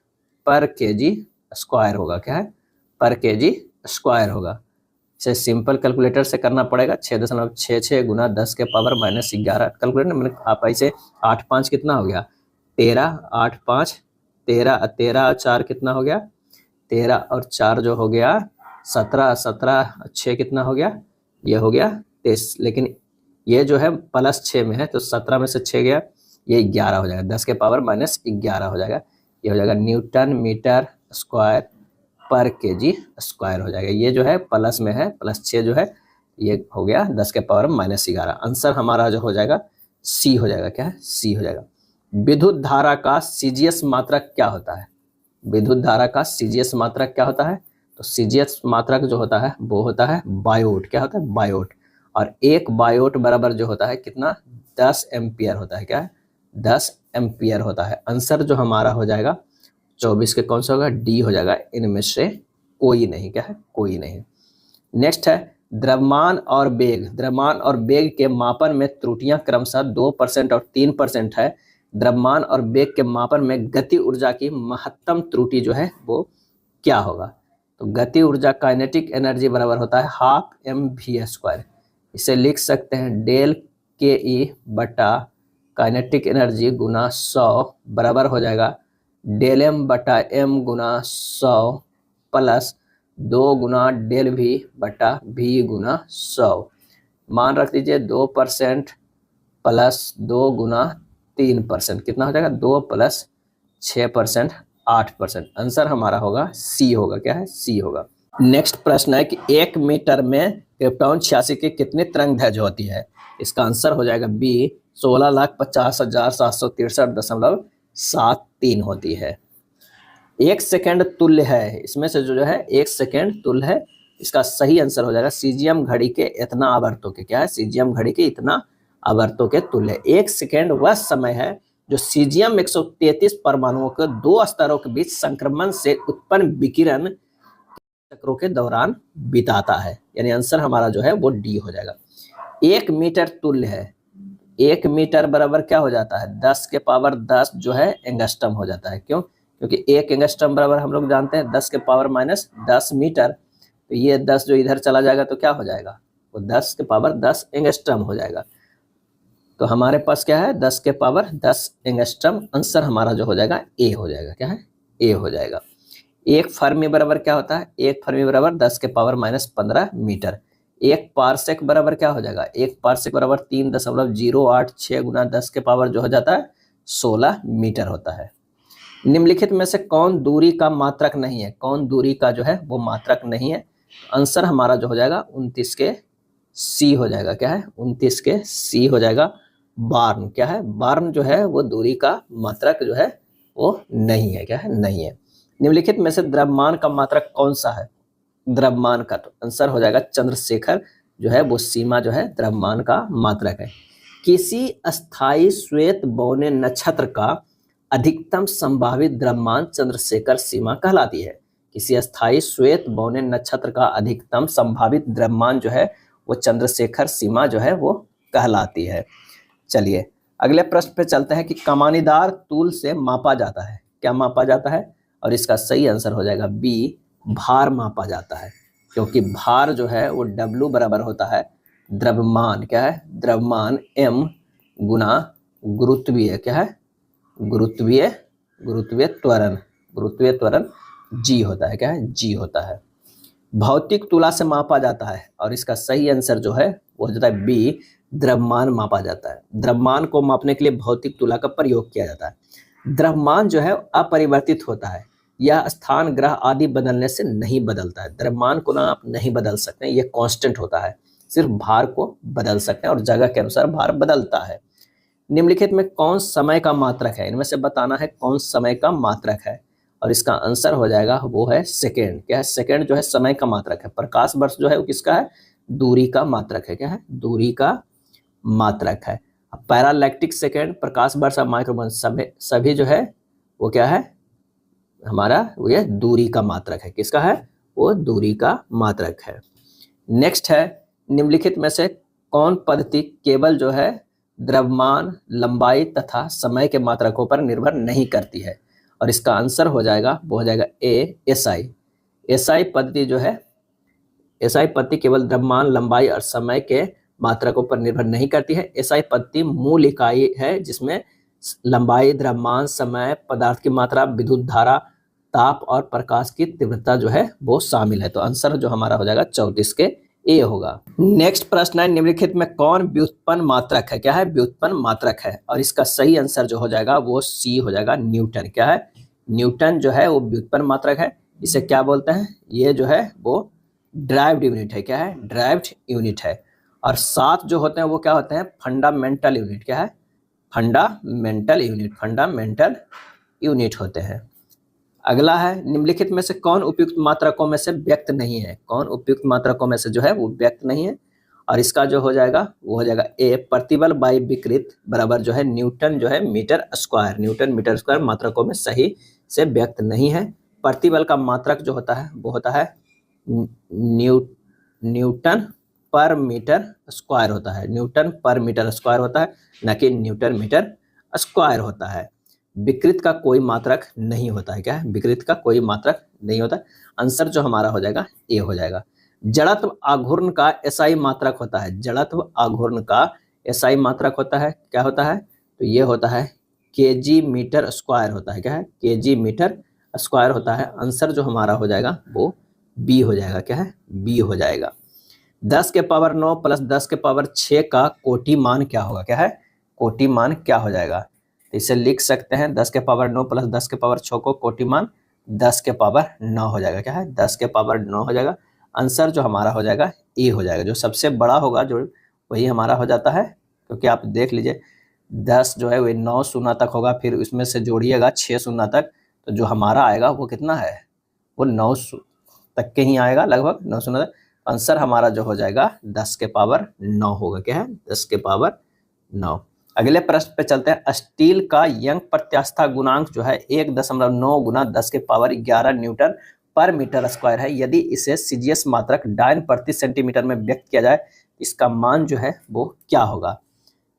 पर केजी स्क्वायर होगा। क्या है, पर केजी स्क्वायर होगा। इसे सिंपल कैलकुलेटर से करना पड़ेगा, 6.66 गुना 10 के पावर -11 कैलकुलेटर मैंने आप ऐसे 8 5 कितना हो गया 13, 8 5 13, 13 और 4 कितना हो गया 13 और 4 जो हो गया 17, 17 6 कितना हो गया, ये हो गया 23, लेकिन ये जो है +6 में है तो 17 में से 6 गया, ये 11 हो जाएगा, 10 के पावर -11 हो जाएगा। ये हो जाएगा न्यूटन मीटर स्क्वायर पर केजी स्क्वायर हो जाएगा। ये जो है प्लस में है, +6 जो है ये हो गया 10 के पावर -11। आंसर हमारा जो हो जाएगा सी हो जाएगा। क्या है, सी हो जाएगा। विद्युत धारा का सीजीएस मात्रक क्या होता है, विद्युत धारा का सीजीएस मात्रक क्या होता है, तो सीजीएस मात्रक जो होता है वो होता है बायोट। क्या होता है, बायोट। और 1 बायोट बराबर जो होता है कितना 10 एम्पियर होता है। क्या है, 10 एम्पियर होता है। आंसर जो हमारा हो जाएगा 24 के कौन सा होगा, डी हो जाएगा, इनमें से कोई नहीं। क्या है, कोई नहीं। नेक्स्ट है द्रव्यमान और वेग। द्रव्यमान और वेग के मापन में त्रुटियां क्रमशः 2% और 3% है। द्रव्यमान और वेग के मापन में गति ऊर्जा की महत्तम त्रुटि जो है वो क्या होगा, तो गति ऊर्जा काइनेटिक एनर्जी बराबर होता है 12 mv²। इसे लिख सकते हैं डेल के ई बटा काइनेटिक एनर्जी गुना 100 बराबर हो जाएगा डेल एम बटा एम गुना 100 प्लस 2 गुना डेल वी बटा वी गुना 100। मान रख दीजिए 2% प्लस 2 गुना 3% कितना हो जाएगा 2 + 6% 8%। आंसर हमारा होगा सी होगा। क्या है, सी होगा। नेक्स्ट प्रश्न है कि 1 मीटर में क्रिप्टॉन 86 की कितनी तरंगदैर्घ्य होती है। इसका आंसर हो जाएगा बी 16,50,773.73 होती है। 1 सेकेंड तुल्य है, इसमें से जो है 1 सेकेंड तुल्य है, इसका सही आंसर हो जाएगा सीजियम घड़ी के इतना आवर्तों के। क्या है, सीजियम घड़ी के इतना आवर्तों के तुल्य। 1 सेकेंड वह समय है जो सीजियम 133 परमाणुओं के 2 स्तरों के बीच संक्रमण से उत्पन्न विकिरण चक्रों के दौरान बिताता है। यानी आंसर हमारा जो है वो डी हो जाएगा। 1 मीटर तुल्य है, 1 मीटर बराबर क्या हो जाता है 10 के पावर 10 जो है एंगस्ट्रम हो जाता है। क्यों, क्योंकि 1 एंगस्ट्रम बराबर हम लोग जानते हैं 10 के पावर -10 मीटर। तो ये 10 जो इधर चला जाएगा तो क्या हो जाएगा, वो 10 के पावर 10 एंगस्ट्रम हो जाएगा। तो हमारे पास क्या है, 10 के पावर 10 एंगस्ट्रम। आंसर हमारा जो हो जाएगा ए हो जाएगा। क्या है, ए हो जाएगा। एक फर्मी बराबर क्या होता है, एक फर्मी बराबर 10 के पावर -15 मीटर। एक पारसेक बराबर क्या हो जाएगा, एक पारसेक बराबर 3.086 गुना 10 के पावर जो हो जाता है 16 मीटर होता है। निम्नलिखित में से कौन दूरी का मात्रक नहीं है, कौन दूरी का जो है वो मात्रक नहीं है। आंसर हमारा जो हो जाएगा 29 के सी हो जाएगा। क्या है, 29 के सी हो जाएगा। बार्न, क्या है, बार्न जो है वो दूरी का मात्रक जो है वो नहीं है। क्या है, नहीं है। निम्नलिखित में से द्रव्यमान का मात्रक कौन सा है, द्रव्यमान का, तो आंसर हो जाएगा चंद्रशेखर जो है वो सीमा जो है द्रव्यमान का मात्रक है। किसी अस्थाई श्वेत बौने नक्षत्र का अधिकतम संभावित द्रव्यमान चंद्रशेखर सीमा कहलाती है। किसी अस्थाई श्वेत बौने नक्षत्र का अधिकतम संभावित द्रव्यमान जो है वो चंद्रशेखर सीमा जो है वो कहलाती है। चलिए अगले प्रश्न पे चलते हैं कि कमानीदार तूल से मापा जाता है, क्या मापा जाता है, और इसका सही आंसर हो जाएगा बी, भार मापा जाता है। क्योंकि भार जो है वो W बराबर होता है द्रव्यमान, क्या है, द्रव्यमान m गुना गुरुत्वीय, क्या है, गुरुत्वीय त्वरण, गुरुत्वीय त्वरण g होता है। क्या है, g होता है। भौतिक तुला से मापा जाता है, और इसका सही आंसर जो है वो हो जाता है बी, द्रव्यमान मापा जाता है। द्रव्यमान को मापने के लिए भौतिक तुला का प्रयोग किया जाता है। द्रव्यमान जो है अपरिवर्तित होता है, यह स्थान ग्रह आदि बदलने से नहीं बदलता है। द्रव्यमान को ना आप नहीं बदल सकते हैं, ये कांस्टेंट होता है, सिर्फ भार को बदल सकते हैं और जगह के अनुसार भार बदलता है। निम्नलिखित में कौन समय का मात्रक है, इनमें से बताना है कौन समय का मात्रक है, और इसका आंसर हो जाएगा वो है सेकेंड। क्या है, सेकेंड जो है समय का मात्रक है। प्रकाश वर्ष जो है वो किसका है, दूरी का मात्रक है। क्या है, दूरी का मात्रक है। पैरालैक्टिक सेकेंड, प्रकाश वर्ष और माइक्रोवन सभी जो है वो क्या है हमारा, वो ये दूरी का मात्रक है। किसका है, वो दूरी का मात्रक है। नेक्स्ट है, निम्नलिखित में से कौन पद्धति केवल जो है द्रव्यमान, लंबाई तथा समय के मात्रकों पर निर्भर नहीं करती है, और इसका आंसर हो जाएगा वो हो जाएगा ए, एसआई। एसआई पद्धति जो है, एसआई पद्धति केवल द्रव्यमान, लंबाई और समय के मात्रकों पर निर्भर नहीं करती है। एसआई पद्धति मूल इकाई है जिसमें लंबाई, द्रव्यमान, समय, पदार्थ की मात्रा, विद्युत धारा, ताप और प्रकाश की तीव्रता जो है वो शामिल है। तो आंसर जो हमारा हो जाएगा 34 के ए होगा। नेक्स्ट प्रश्न है, निम्नलिखित में कौन व्युत्पन्न मात्रक है। क्या है, व्युत्पन्न मात्रक है, और इसका सही आंसर जो हो जाएगा वो सी हो जाएगा, न्यूटन। क्या है, न्यूटन जो है वो व्युत्पन्न मात्रक है। इसे क्या बोलते हैं, ये जो है वो ड्राइव्ड यूनिट है। क्या है, ड्राइव्ड यूनिट है। और 7 जो होते हैं वो क्या होते हैं, फंडामेंटल यूनिट। क्या है, फंडामेंटल यूनिट, फंडामेंटल यूनिट होते हैं। अगला है, निम्नलिखित में से कौन उपयुक्त मात्रकों में से व्यक्त नहीं है, कौन उपयुक्त मात्रकों में से जो है वो व्यक्त नहीं है, और इसका जो हो जाएगा वो हो जाएगा ए, प्रतिबल बाई विकृत बराबर जो है न्यूटन जो है meter square, newton meter square मात्रकों में सही से व्यक्त नहीं है। प्रतिबल का मात्रक जो होता है वो होता है न्यूटन पर मीटर स्क्वायर होता है, न्यूटन पर मीटर स्क्वायर होता है, न कि न्यूटन मीटर स्क्वायर होता है। विकृत का कोई मात्रक नहीं होता है। क्या है, विकृत का कोई मात्रक नहीं होता। आंसर जो हमारा हो जाएगा ए हो जाएगा। जड़त्व आघूर्ण का एसआई मात्रक होता है, जड़त्व आघूर्ण का एसआई मात्रक होता है, क्या होता है, तो ये होता है केजी मीटर स्क्वायर होता है। क्या है, केजी मीटर स्क्वायर होता है। आंसर जो हमारा हो जाएगा वो बी हो जाएगा। क्या है, बी हो जाएगा। 10 के पावर 9 प्लस 10 के पावर 6 का कोटि मान क्या होगा। क्या है, कोटि मान क्या हो जाएगा, तो इसे लिख सकते हैं 10 के पावर 9 प्लस 10 के पावर 6 को कोटि मान 10 के पावर 9 हो जाएगा। क्या है, 10 के पावर 9 हो जाएगा। आंसर जो हमारा हो जाएगा ए हो जाएगा। जो सबसे बड़ा होगा जो वही हमारा हो जाता है, क्योंकि आप देख लीजिए 10 जो है वही 9 शून्य तक होगा, फिर उसमें से जोड़िएगा 6 शून्य तक, तो जो हमारा आएगा वो कितना है, वो 9 तक के ही आएगा, लगभग 9 शून्य तक। आंसर हमारा जो हो जाएगा 10 के पावर 9 होगा। क्या है, 10 के पावर 9। अगले प्रश्न पे चलते हैं। स्टील का यंग प्रत्यास्था गुणांक जो है 1.9 गुना 10 के पावर 11 न्यूटन पर मीटर स्क्वायर है। यदि इसे सीजीएस मात्रक डायन प्रति सेंटीमीटर में व्यक्त किया जाए, इसका मान जो है वो क्या होगा।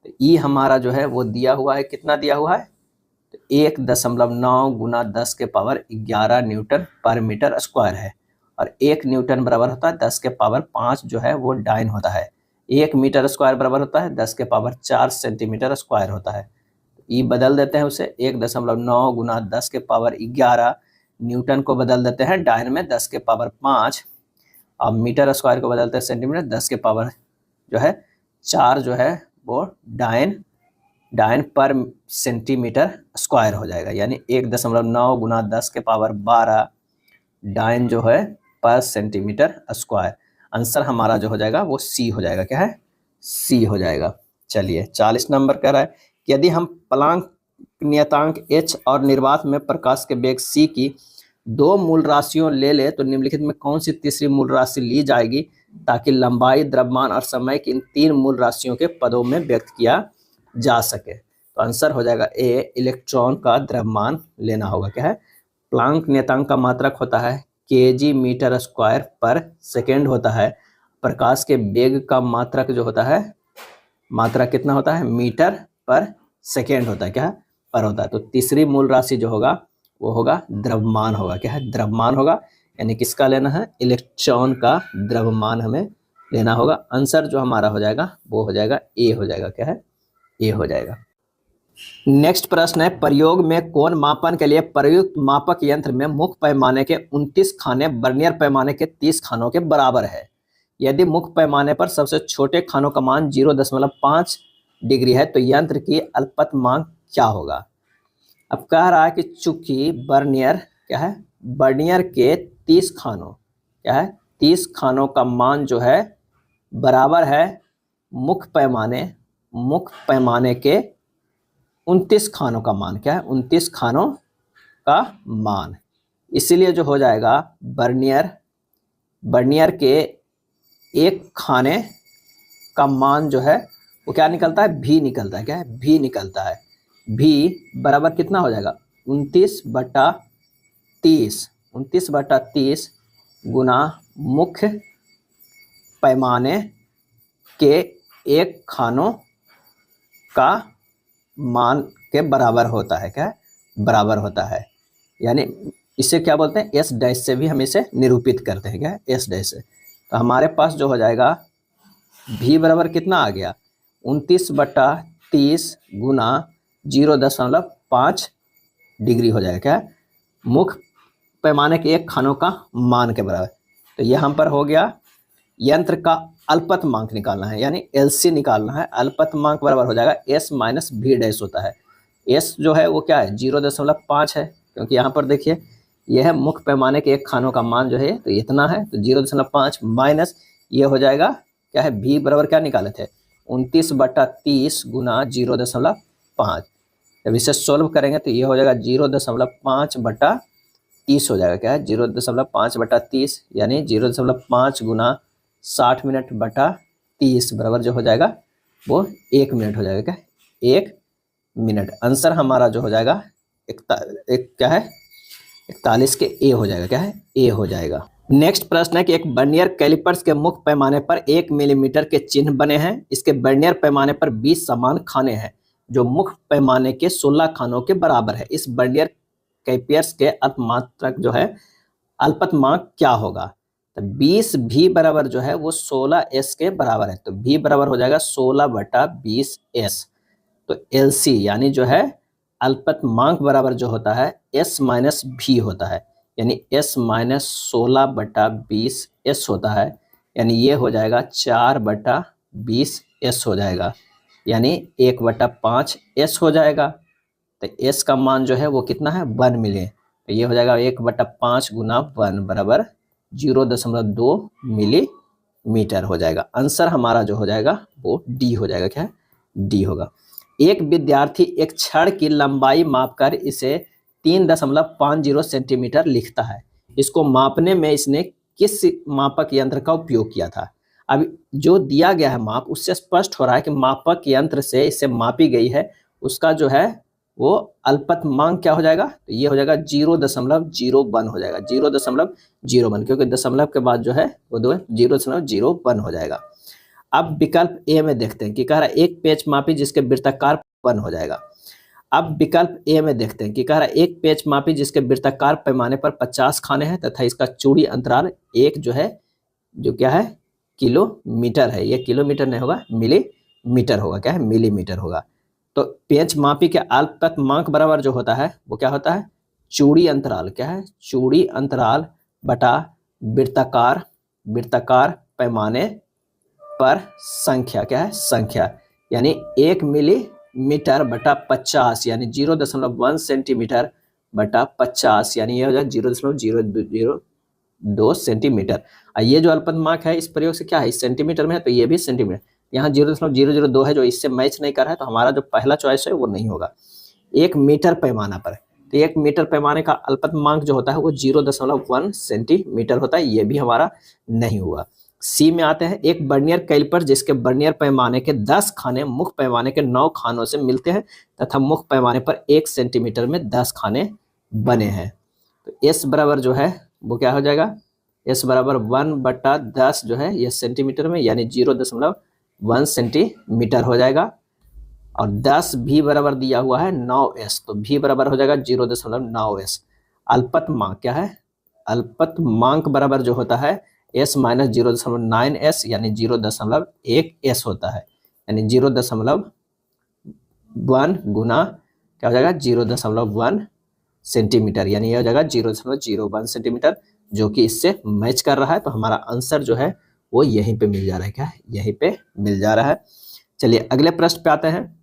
तो ई हमारा जो है वो दिया हुआ है, कितना दिया हुआ है, तो 1.9 गुना 10 के पावर 11 न्यूटन पर मीटर स्क्वायर है, और 1 न्यूटन बराबर होता है 10 के पावर 5 जो है वो डाइन होता है। 1 मीटर स्क्वायर बराबर होता है 10 के पावर 4 सेंटीमीटर स्क्वायर होता है। ये बदल देते हैं उसे 1.9 गुना 10 के पावर 11, न्यूटन को बदल देते हैं डाइन में 10 के पावर 5, और मीटर स्क्वायर को बदलते हैं सेंटीमीटर 10 के पावर जो है 4 जो है वो डाइन पर सेंटीमीटर स्क्वायर हो जाएगा। यानी 1.9 गुना 10 के पावर 12 डाइन जो है पर सेंटीमीटर स्क्वायर। आंसर हमारा जो हो जाएगा वो सी हो जाएगा। क्या है? सी हो जाएगा। चलिए 40 नंबर कह रहा है कि यदि हम प्लांक नियतांक h और निर्वात में प्रकाश के वेग c की 2 मूल राशियों ले ले तो निम्नलिखित में कौन सी तीसरी मूल राशि ली जाएगी ताकि लंबाई, द्रव्यमान और समय की इन 3 मूल राशियों के पदों में व्यक्त किया जा सके। तो आंसर हो जाएगा ए, इलेक्ट्रॉन का द्रव्यमान लेना होगा। क्या है? प्लांक नियतांक का मात्रक होता है केजी मीटर स्क्वायर पर सेकेंड होता है। प्रकाश के वेग का मात्रक जो होता है, मात्रक कितना होता है? मीटर पर सेकेंड होता है। क्या है? पर होता है। तो तीसरी मूल राशि जो होगा वो होगा द्रव्यमान होगा। क्या है? द्रव्यमान होगा। यानी किसका लेना है? इलेक्ट्रॉन का द्रव्यमान हमें लेना होगा। आंसर जो हमारा हो जाएगा वो हो जाएगा ए हो जाएगा। क्या है? ए हो जाएगा। नेक्स्ट प्रश्न है, प्रयोग में कोण मापन के लिए प्रयुक्त मापक यंत्र में मुख्य पैमाने के 29 खाने वर्नियर पैमाने के 30 खानों के बराबर है। यदि मुख्य पैमाने पर सबसे छोटे खानों का मान 0.5 डिग्री है तो यंत्र की अल्पतमांक क्या होगा? अब कह रहा है कि चूंकि वर्नियर क्या है? वर्नियर के 30 खानों क्या है? 30 खानों का मान जो है बराबर है मुख्य पैमाने के 29 खानों का मान। क्या है? 29 खानों का मान। इसीलिए जो हो जाएगा वर्नियर के एक खाने का मान जो है वो क्या निकलता है? भी निकलता है। क्या है? भी निकलता है। भी बराबर कितना हो जाएगा? 29/30 गुना मुख्य पैमाने के एक खानों का मान के बराबर होता है। क्या है? बराबर होता है। यानी इसे क्या बोलते हैं? एस डैश से भी हम इसे निरूपित करते हैं। क्या है? एस डैश से। तो हमारे पास जो हो जाएगा भी बराबर कितना आ गया? 29/30 गुना 0.5 डिग्री हो जाएगा। क्या है? मुख्य पैमाने के एक खानों का मान के बराबर। तो यहाँ पर हो गया यंत्र का अल्पतमांक निकालना है, यानी एलसी निकालना है। अल्पतमांक बराबर हो जाएगा एस माइनस भी डैश होता है। एस जो है वो क्या है? 0.5 है, क्योंकि यहाँ पर देखिए यह है मुख्य पैमाने के एक खानों का मान जो है तो इतना है। तो 0.5 माइनस ये हो जाएगा क्या है? भी बराबर क्या निकाले थे? 29/30 गुना 0.5। जब इसे सोल्व करेंगे तो ये हो जाएगा 0.5/30 हो जाएगा। क्या है? 0.5/30 यानी 0.5 गुना 60 मिनट बटा 30 बराबर जो हो जाएगा वो 1 मिनट हो जाएगा। क्या? 1 मिनट। आंसर हमारा जो हो जाएगा क्या है? 41 के ए हो जाएगा। क्या है? ए हो जाएगा। नेक्स्ट प्रश्न है कि एक वर्नियर कैलिपर्स के मुख्य पैमाने पर 1 मिलीमीटर के चिन्ह बने हैं। इसके वर्नियर पैमाने पर 20 समान खाने हैं जो मुख्य पैमाने के 16 खानों के बराबर है। इस वर्नियर कैलिपर्स के अल्पमात्रक जो है अल्पतमांक क्या होगा? तो 20 भी बराबर जो है वो 16s के बराबर है। तो भी बराबर हो जाएगा 16/20s। तो LC यानी जो है अल्पतमांक बराबर जो होता है S माइनस भी होता है, यानी S माइनस 16/20s होता है। यानी ये हो जाएगा 4/20s हो जाएगा, यानी 1/5s हो जाएगा। तो S का मान जो है वो कितना है? 1 मिली। तो ये हो जाएगा 1/5 गुना 1 बराबर 0.2 मिलीमीटर हो जाएगा। आंसर हमारा जो हो जाएगा वो डी हो जाएगा। क्या है? डी होगा। एक विद्यार्थी एक छड़ की लंबाई मापकर इसे 3.50 सेंटीमीटर लिखता है। इसको मापने में इसने किस मापक यंत्र का उपयोग किया था? अब जो दिया गया है माप उससे स्पष्ट हो रहा है कि मापक यंत्र से इसे मापी गई है उसका जो है वो अल्पतमांक क्या हो जाएगा? तो ये हो जाएगा 0.01 हो जाएगा। 0.01, क्योंकि दशमलव के बाद जो है वो 0.01 हो जाएगा। अब विकल्प ए में देखते हैं कि कह रहा है एक पेच मापी जिसके वृत्ताकार 1 हो जाएगा। अब विकल्प ए में देखते हैं कि कह रहा है एक पेच मापी जिसके वृत्ताकार पैमाने पर 50 खाने हैं तथा इसका चूड़ी अंतराल एक जो है जो क्या है किलोमीटर है। ये किलोमीटर नहीं होगा मिलीमीटर होगा। क्या है मिलीमीटर होगा। तो पेच मापी के अल्पतमांक बराबर जो होता है वो क्या होता है चूड़ी अंतराल। क्या है चूड़ी अंतराल बटा वृत्ताकार पैमाने पर संख्या। क्या है संख्या यानी 1 मिलीमीटर बटा 50 यानी 0.1 सेंटीमीटर बटा 50 यानी ये हो जाए 0.002 सेंटीमीटर। और ये जो अल्पतमांक है इस प्रयोग से क्या है इस सेंटीमीटर में है तो ये भी सेंटीमीटर। यहाँ 0.002 है जो इससे मैच नहीं कर रहा है तो हमारा जो पहला चॉइस है वो नहीं होगा। 1 मीटर पैमाना पर तो 1 मीटर पैमाने का अल्पतमांक जो होता है वो 0.1 सेंटीमीटर होता है। ये भी हमारा नहीं हुआ। सी में आते हैं एक बर्नियर कैलिपर जिसके बर्नियर पैमाने के 10 खाने मुख्य पैमाने के 9 खानों से मिलते हैं तथा मुख्य पैमाने पर 1 सेंटीमीटर में 10 खाने बने हैं। तो एस बराबर जो है वो क्या हो जाएगा एस बराबर 1/10 जो है ये सेंटीमीटर में यानी 0.1 सेंटीमीटर हो जाएगा। और 10 भी बराबर दिया हुआ है 9s तो भी बराबर हो जाएगा 0.9s। अल्पतमांक क्या है अल्पतमांक बराबर जो होता है s माइनस 0.9s यानी 0.1s होता है यानी 0.1 गुना क्या हो जाएगा 0.1 सेंटीमीटर यानी यह हो जाएगा 0.01 सेंटीमीटर जो कि इससे मैच कर रहा है। तो हमारा आंसर जो है वो यहीं पे मिल जा रहा है। क्या यहीं पे मिल जा रहा है। चलिए अगले प्रश्न पे आते हैं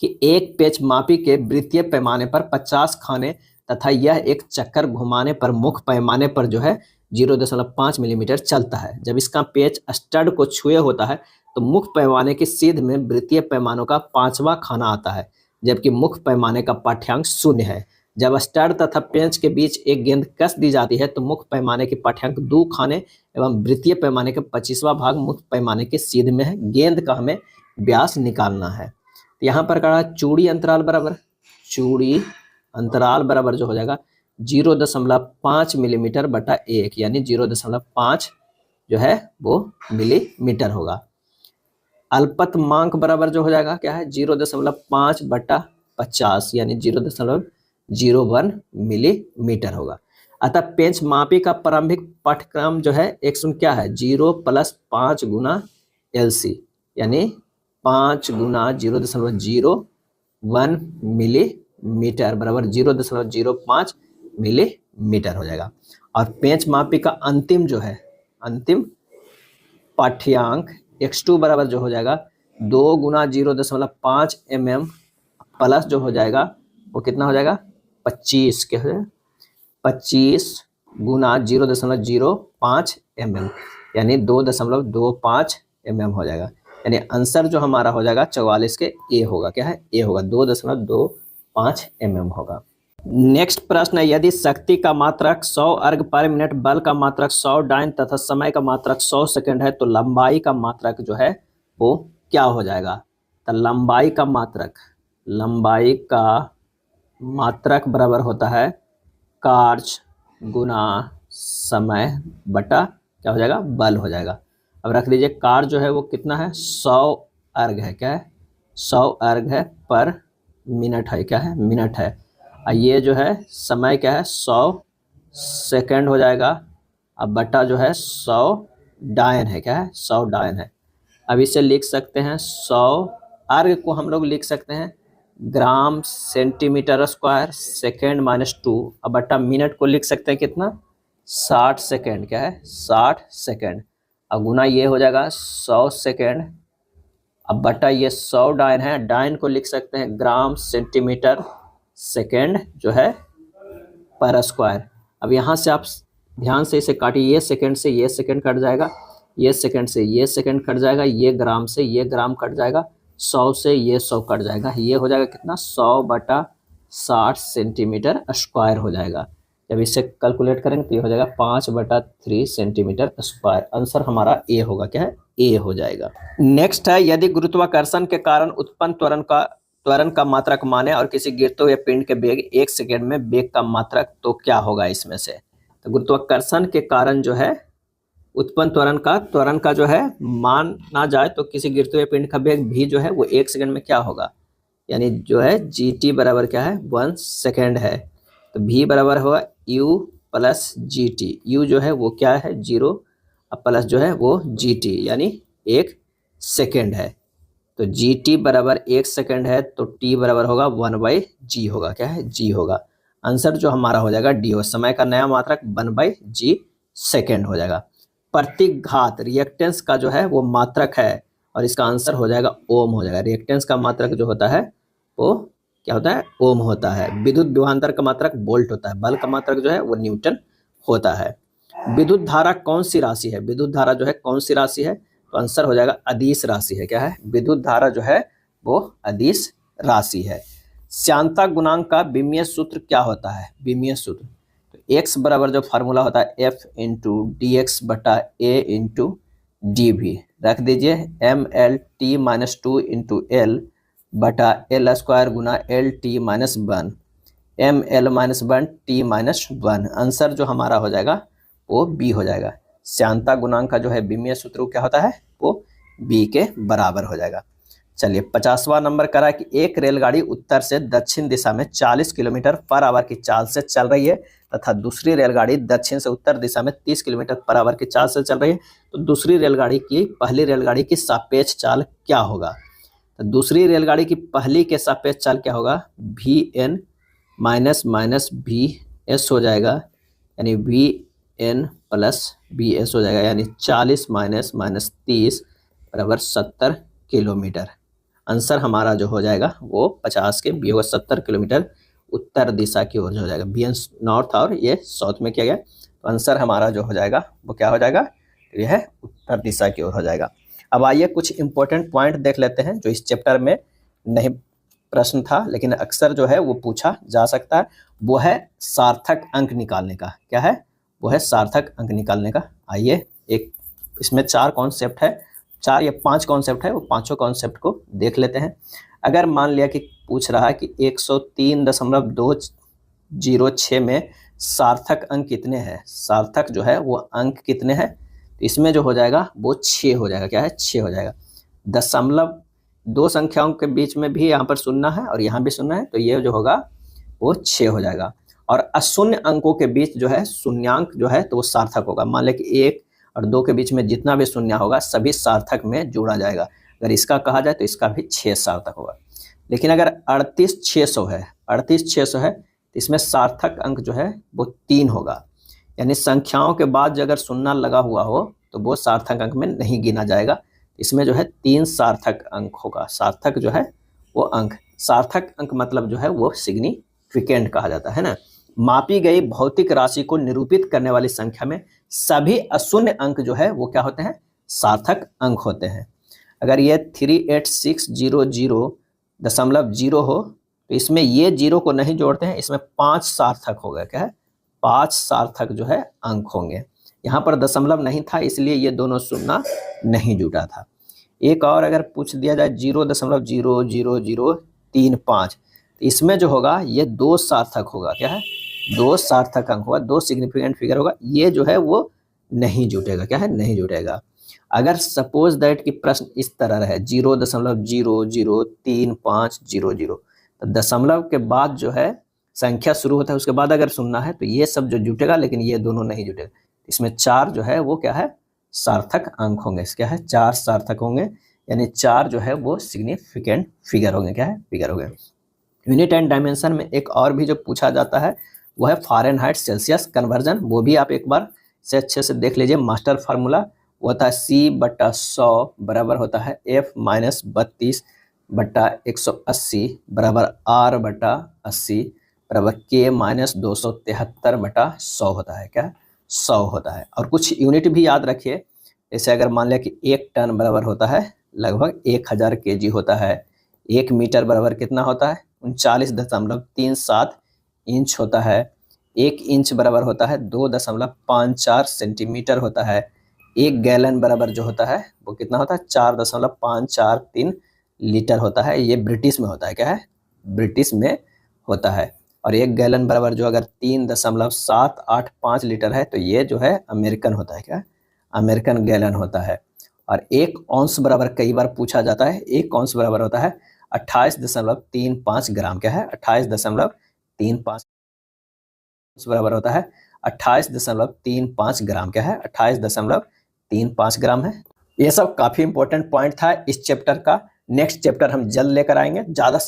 कि एक पेच मापी के वृत्तीय पैमाने पर 50 खाने तथा यह एक चक्कर घुमाने पर मुख्य पैमाने पर जो है 0.5 मिलीमीटर चलता है। जब इसका पेच स्टड को छुए होता है तो मुख्य पैमाने की सीध में वृत्तीय पैमानों का 5वां खाना आता है जबकि मुख्य पैमाने का पाठ्यांक 0 है। जब स्टड तथा पेंच के बीच एक गेंद कस दी जाती है तो मुख्य पैमाने के पाठ्यांक 2 खाने एवं वृत्तीय पैमाने का 25वां भाग मुख्य पैमाने के सीध में है। गेंद का हमें व्यास निकालना है। यहाँ पर कहा चूड़ी अंतराल बराबर जो हो जाएगा 0.5 मिलीमीटर बटा 1 यानी 0.5 जो है वो मिलीमीटर होगा। अल्पतमांक बराबर जो हो जाएगा क्या है 0.5 बटा 50 यानी 0.01 मिलीमीटर होगा। अतः पेंच मापी का प्रारंभिक पाठ्यक्रम जो है एक क्या है 0 + 5 गुना LC यानी 5 गुना 0.01 मिलीमीटर बराबर 0.05 मिलीमीटर हो जाएगा। और पेंच मापी का अंतिम जो है अंतिम पाठ्यांक x2 बराबर जो हो जाएगा 2 गुना 0.5 mm प्लस जो हो जाएगा वो कितना हो जाएगा 25 के हो जाएगा 25 गुना 0.05 mm यानी 2.25 mm हो जाएगा। यानी आंसर जो हमारा हो जाएगा 44 के ए होगा। क्या है ए होगा 2.25 mm होगा। नेक्स्ट प्रश्न है यदि शक्ति का मात्रक 100 अर्ग पर मिनट बल का मात्रक 100 डाइन तथा समय का मात्रक 100 सेकंड है तो लंबाई का मात्रक जो है वो क्या हो जाएगा। तो लंबाई का मात्रक बराबर होता है कार्य गुना समय बटा क्या हो जाएगा बल हो जाएगा। अब रख लीजिए कार्य जो है वो कितना है 100 अर्ग है। क्या है 100 अर्ग है पर मिनट है। क्या है मिनट है। और ये जो है समय क्या है 100 सेकंड हो जाएगा। अब बटा जो है 100 डायन है। क्या है 100 डायन है। अब इसे लिख सकते हैं 100 अर्ग को हम लोग लिख सकते हैं ग्राम सेंटीमीटर स्क्वायर सेकेंड -2। अब बटा मिनट को लिख सकते हैं कितना 60 सेकेंड। क्या है 60 सेकेंड। अब गुना ये हो जाएगा 100 सेकेंड। अब बटा ये 100 डायन है। डायन को लिख सकते हैं ग्राम सेंटीमीटर सेकेंड जो है पर स्क्वायर। अब यहाँ से आप ध्यान से इसे काटिए। ये सेकेंड से ये सेकेंड कट जाएगा ये सेकेंड से ये सेकेंड कट जाएगा ये ग्राम से ये ग्राम कट जाएगा 100 से ये 100 कट जाएगा। ये हो जाएगा कितना 100/60 सेंटीमीटर स्क्वायर हो जाएगा। जब इसे कैलकुलेट करेंगे तो ये हो जाएगा 5/3 सेंटीमीटर स्क्वायर। आंसर हमारा ए होगा। क्या है ए हो जाएगा। नेक्स्ट है यदि गुरुत्वाकर्षण के कारण उत्पन्न त्वरण का मात्रक माने और किसी गिरते हुए पिंड के वेग 1 सेकेंड में वेग का मात्रक तो क्या होगा इसमें से। तो गुरुत्वाकर्षण के कारण जो है उत्पन्न त्वरण का जो है माना जाए तो किसी गिरते हुए पिंड का वेग भी जो है वो 1 सेकेंड में क्या होगा यानी जो है GT बराबर क्या है 1 सेकेंड है। तो V बराबर होगा U प्लस GT। U जो है वो क्या है 0 और प्लस जो है वो GT यानी 1 सेकेंड है। तो GT बराबर 1 सेकेंड है तो T बराबर होगा 1/G होगा, क्या है G होगा। आंसर जो हमारा हो जाएगा D हो, समय का नया मात्रक 1/G सेकेंड हो जाएगा। प्रतिघात रिएक्टेंस का जो है वो मात्रक है और इसका आंसर हो जाएगा ओम हो जाएगा। रिएक्टेंस का मात्रक जो होता है वो क्या होता है ओम होता है। विद्युत विभवांतर का मात्रक वोल्ट होता है। बल का मात्रक जो है वो न्यूटन होता है। विद्युत धारा कौन सी राशि है? विद्युत धारा जो है कौन सी राशि है? तो आंसर हो जाएगा अदिश राशि है। क्या है? विद्युत धारा जो है वो अदिश राशि है। श्यानता गुणांक का विमीय सूत्र क्या होता है? विमीय सूत्र तो x बराबर जो फार्मूला होता है f इंटू डी एक्स बटा ए इंटू डी भी रख दीजिए। mL/t-2 इंटू एल बटा एल स्क्वायर गुना LT-1 mL-1 आंसर जो हमारा हो जाएगा वो B हो जाएगा। श्यानता गुणांक का जो है विमीय सूत्र क्या होता है वो B के बराबर हो जाएगा। चलिए 50वां नंबर करा कि एक रेलगाड़ी उत्तर से दक्षिण दिशा में 40 किलोमीटर पर आवर की चाल से चल रही है तथा दूसरी रेलगाड़ी दक्षिण से उत्तर दिशा में 30 किलोमीटर पर आवर की चाल से चल रही है। तो दूसरी रेलगाड़ी की पहली रेलगाड़ी की सापेक्ष चाल क्या होगा? तो दूसरी रेलगाड़ी की पहली के सापेक्ष चाल क्या होगा? VN माइनस माइनस VS हो जाएगा यानी VN प्लस VS हो जाएगा यानी 40 माइनस माइनस 30 बराबर 70 किलोमीटर। आंसर हमारा जो हो जाएगा वो 50 के B होगा 70 किलोमीटर उत्तर दिशा की ओर हो जाएगा। BN नॉर्थ और ये साउथ में किया गया। तो आंसर हमारा जो हो जाएगा वो क्या हो जाएगा? ये है उत्तर दिशा की ओर हो जाएगा। अब आइए कुछ इंपॉर्टेंट पॉइंट देख लेते हैं जो इस चैप्टर में नहीं प्रश्न था लेकिन अक्सर जो है वो पूछा जा सकता है। वो है सार्थक अंक निकालने का। क्या है? वो है सार्थक अंक निकालने का। आइए एक इसमें 4 कॉन्सेप्ट है, 4 या 5 कॉन्सेप्ट है, वो पांचों कॉन्सेप्ट को देख लेते हैं। अगर मान लिया कि पूछ रहा है कि 103.206 में सार्थक अंक कितने हैं? सार्थक जो है वो अंक कितने हैं? तो इसमें जो हो जाएगा वो 6 हो जाएगा। क्या है? 6 हो जाएगा। दशमलव 2 संख्याओं के बीच में भी यहाँ पर सुनना है और यहाँ भी सुनना है तो ये जो होगा वो 6 हो जाएगा। और अशून्य अंकों के बीच जो है शून्यांक जो है तो वो सार्थक होगा। मान लें कि 1 और 2 के बीच में जितना भी शून्य होगा सभी सार्थक में जोड़ा जाएगा। अगर इसका कहा जाए तो इसका भी 6 सार्थक होगा। लेकिन अगर 38,600 है, 38,600 है तो इसमें सार्थक अंक जो है वो 3 होगा। यानी संख्याओं के बाद अगर शून्य लगा हुआ हो तो वो सार्थक अंक में नहीं गिना जाएगा। इसमें जो है 3 सार्थक अंक होगा। सार्थक जो है वो अंक, सार्थक अंक मतलब जो है वो सिग्निफिकेंट कहा जाता है ना। मापी गई भौतिक राशि को निरूपित करने वाली संख्या में सभी अशून्य अंक जो है वो क्या होते हैं? सार्थक अंक होते हैं। अगर ये 38600.0 हो तो इसमें ये 0 को नहीं जोड़ते हैं, इसमें 5 सार्थक हो गए। क्या है? 5 सार्थक जो है अंक होंगे। यहाँ पर दशमलव नहीं था इसलिए ये दोनों शून्य नहीं जुटा था। एक और अगर पूछ दिया जाए 0.00035 तो इसमें जो होगा ये 2 सार्थक होगा। क्या है? 2 सार्थक अंक होगा, 2 सिग्निफिकेंट फिगर होगा। ये जो है वो नहीं जुटेगा। क्या है? नहीं जुटेगा। अगर सपोज दैट कि प्रश्न इस तरह रहे 0.00350 तो दशमलव के बाद जो है संख्या शुरू होता है उसके बाद अगर सुनना है तो ये सब जो जुटेगा लेकिन ये दोनों नहीं जुटेगा। इसमें 4 जो है वो क्या है? सार्थक अंक होंगे। क्या है? 4 सार्थक होंगे यानी 4 जो है वो सिग्निफिकेंट फिगर होंगे। क्या है? फिगर होंगे। यूनिट एंड डायमेंशन में एक और भी जो पूछा जाता है वो है फारेनहाइट सेल्सियस कन्वर्जन। वो भी आप एक बार से अच्छे से देख लीजिए। मास्टर फार्मूला होता है C/100 बराबर होता है F-32/180 बराबर R/80 बराबर K-273/100 होता है। क्या? 100 होता है। और कुछ यूनिट भी याद रखिए। जैसे अगर मान लिया कि 1 टन बराबर होता है लगभग 1000 kg होता है। 1 मीटर बराबर कितना होता है? 39.37 इंच होता है। 1 इंच बराबर होता है 2.54 सेंटीमीटर होता है। 1 गैलन बराबर जो होता है वो कितना होता है? 4.543 लीटर होता है। ये ब्रिटिश में होता है। क्या है? ब्रिटिश में होता है। और 1 गैलन बराबर जो अगर 3.785 लीटर है तो ये जो है अमेरिकन होता है। क्या? अमेरिकन गैलन होता है। और 1 औंस बराबर कई बार पूछा जाता है। 1 औंस बराबर होता है 28.35 ग्राम। क्या है? 28.35 बराबर होता है 28.35 ग्राम। क्या है? 28.35 ग्राम है। ये सब काफी इंपॉर्टेंट पॉइंट था इस चैप्टर का। नेक्स्ट चैप्टर हम जल्द लेकर आएंगे। ज्यादा से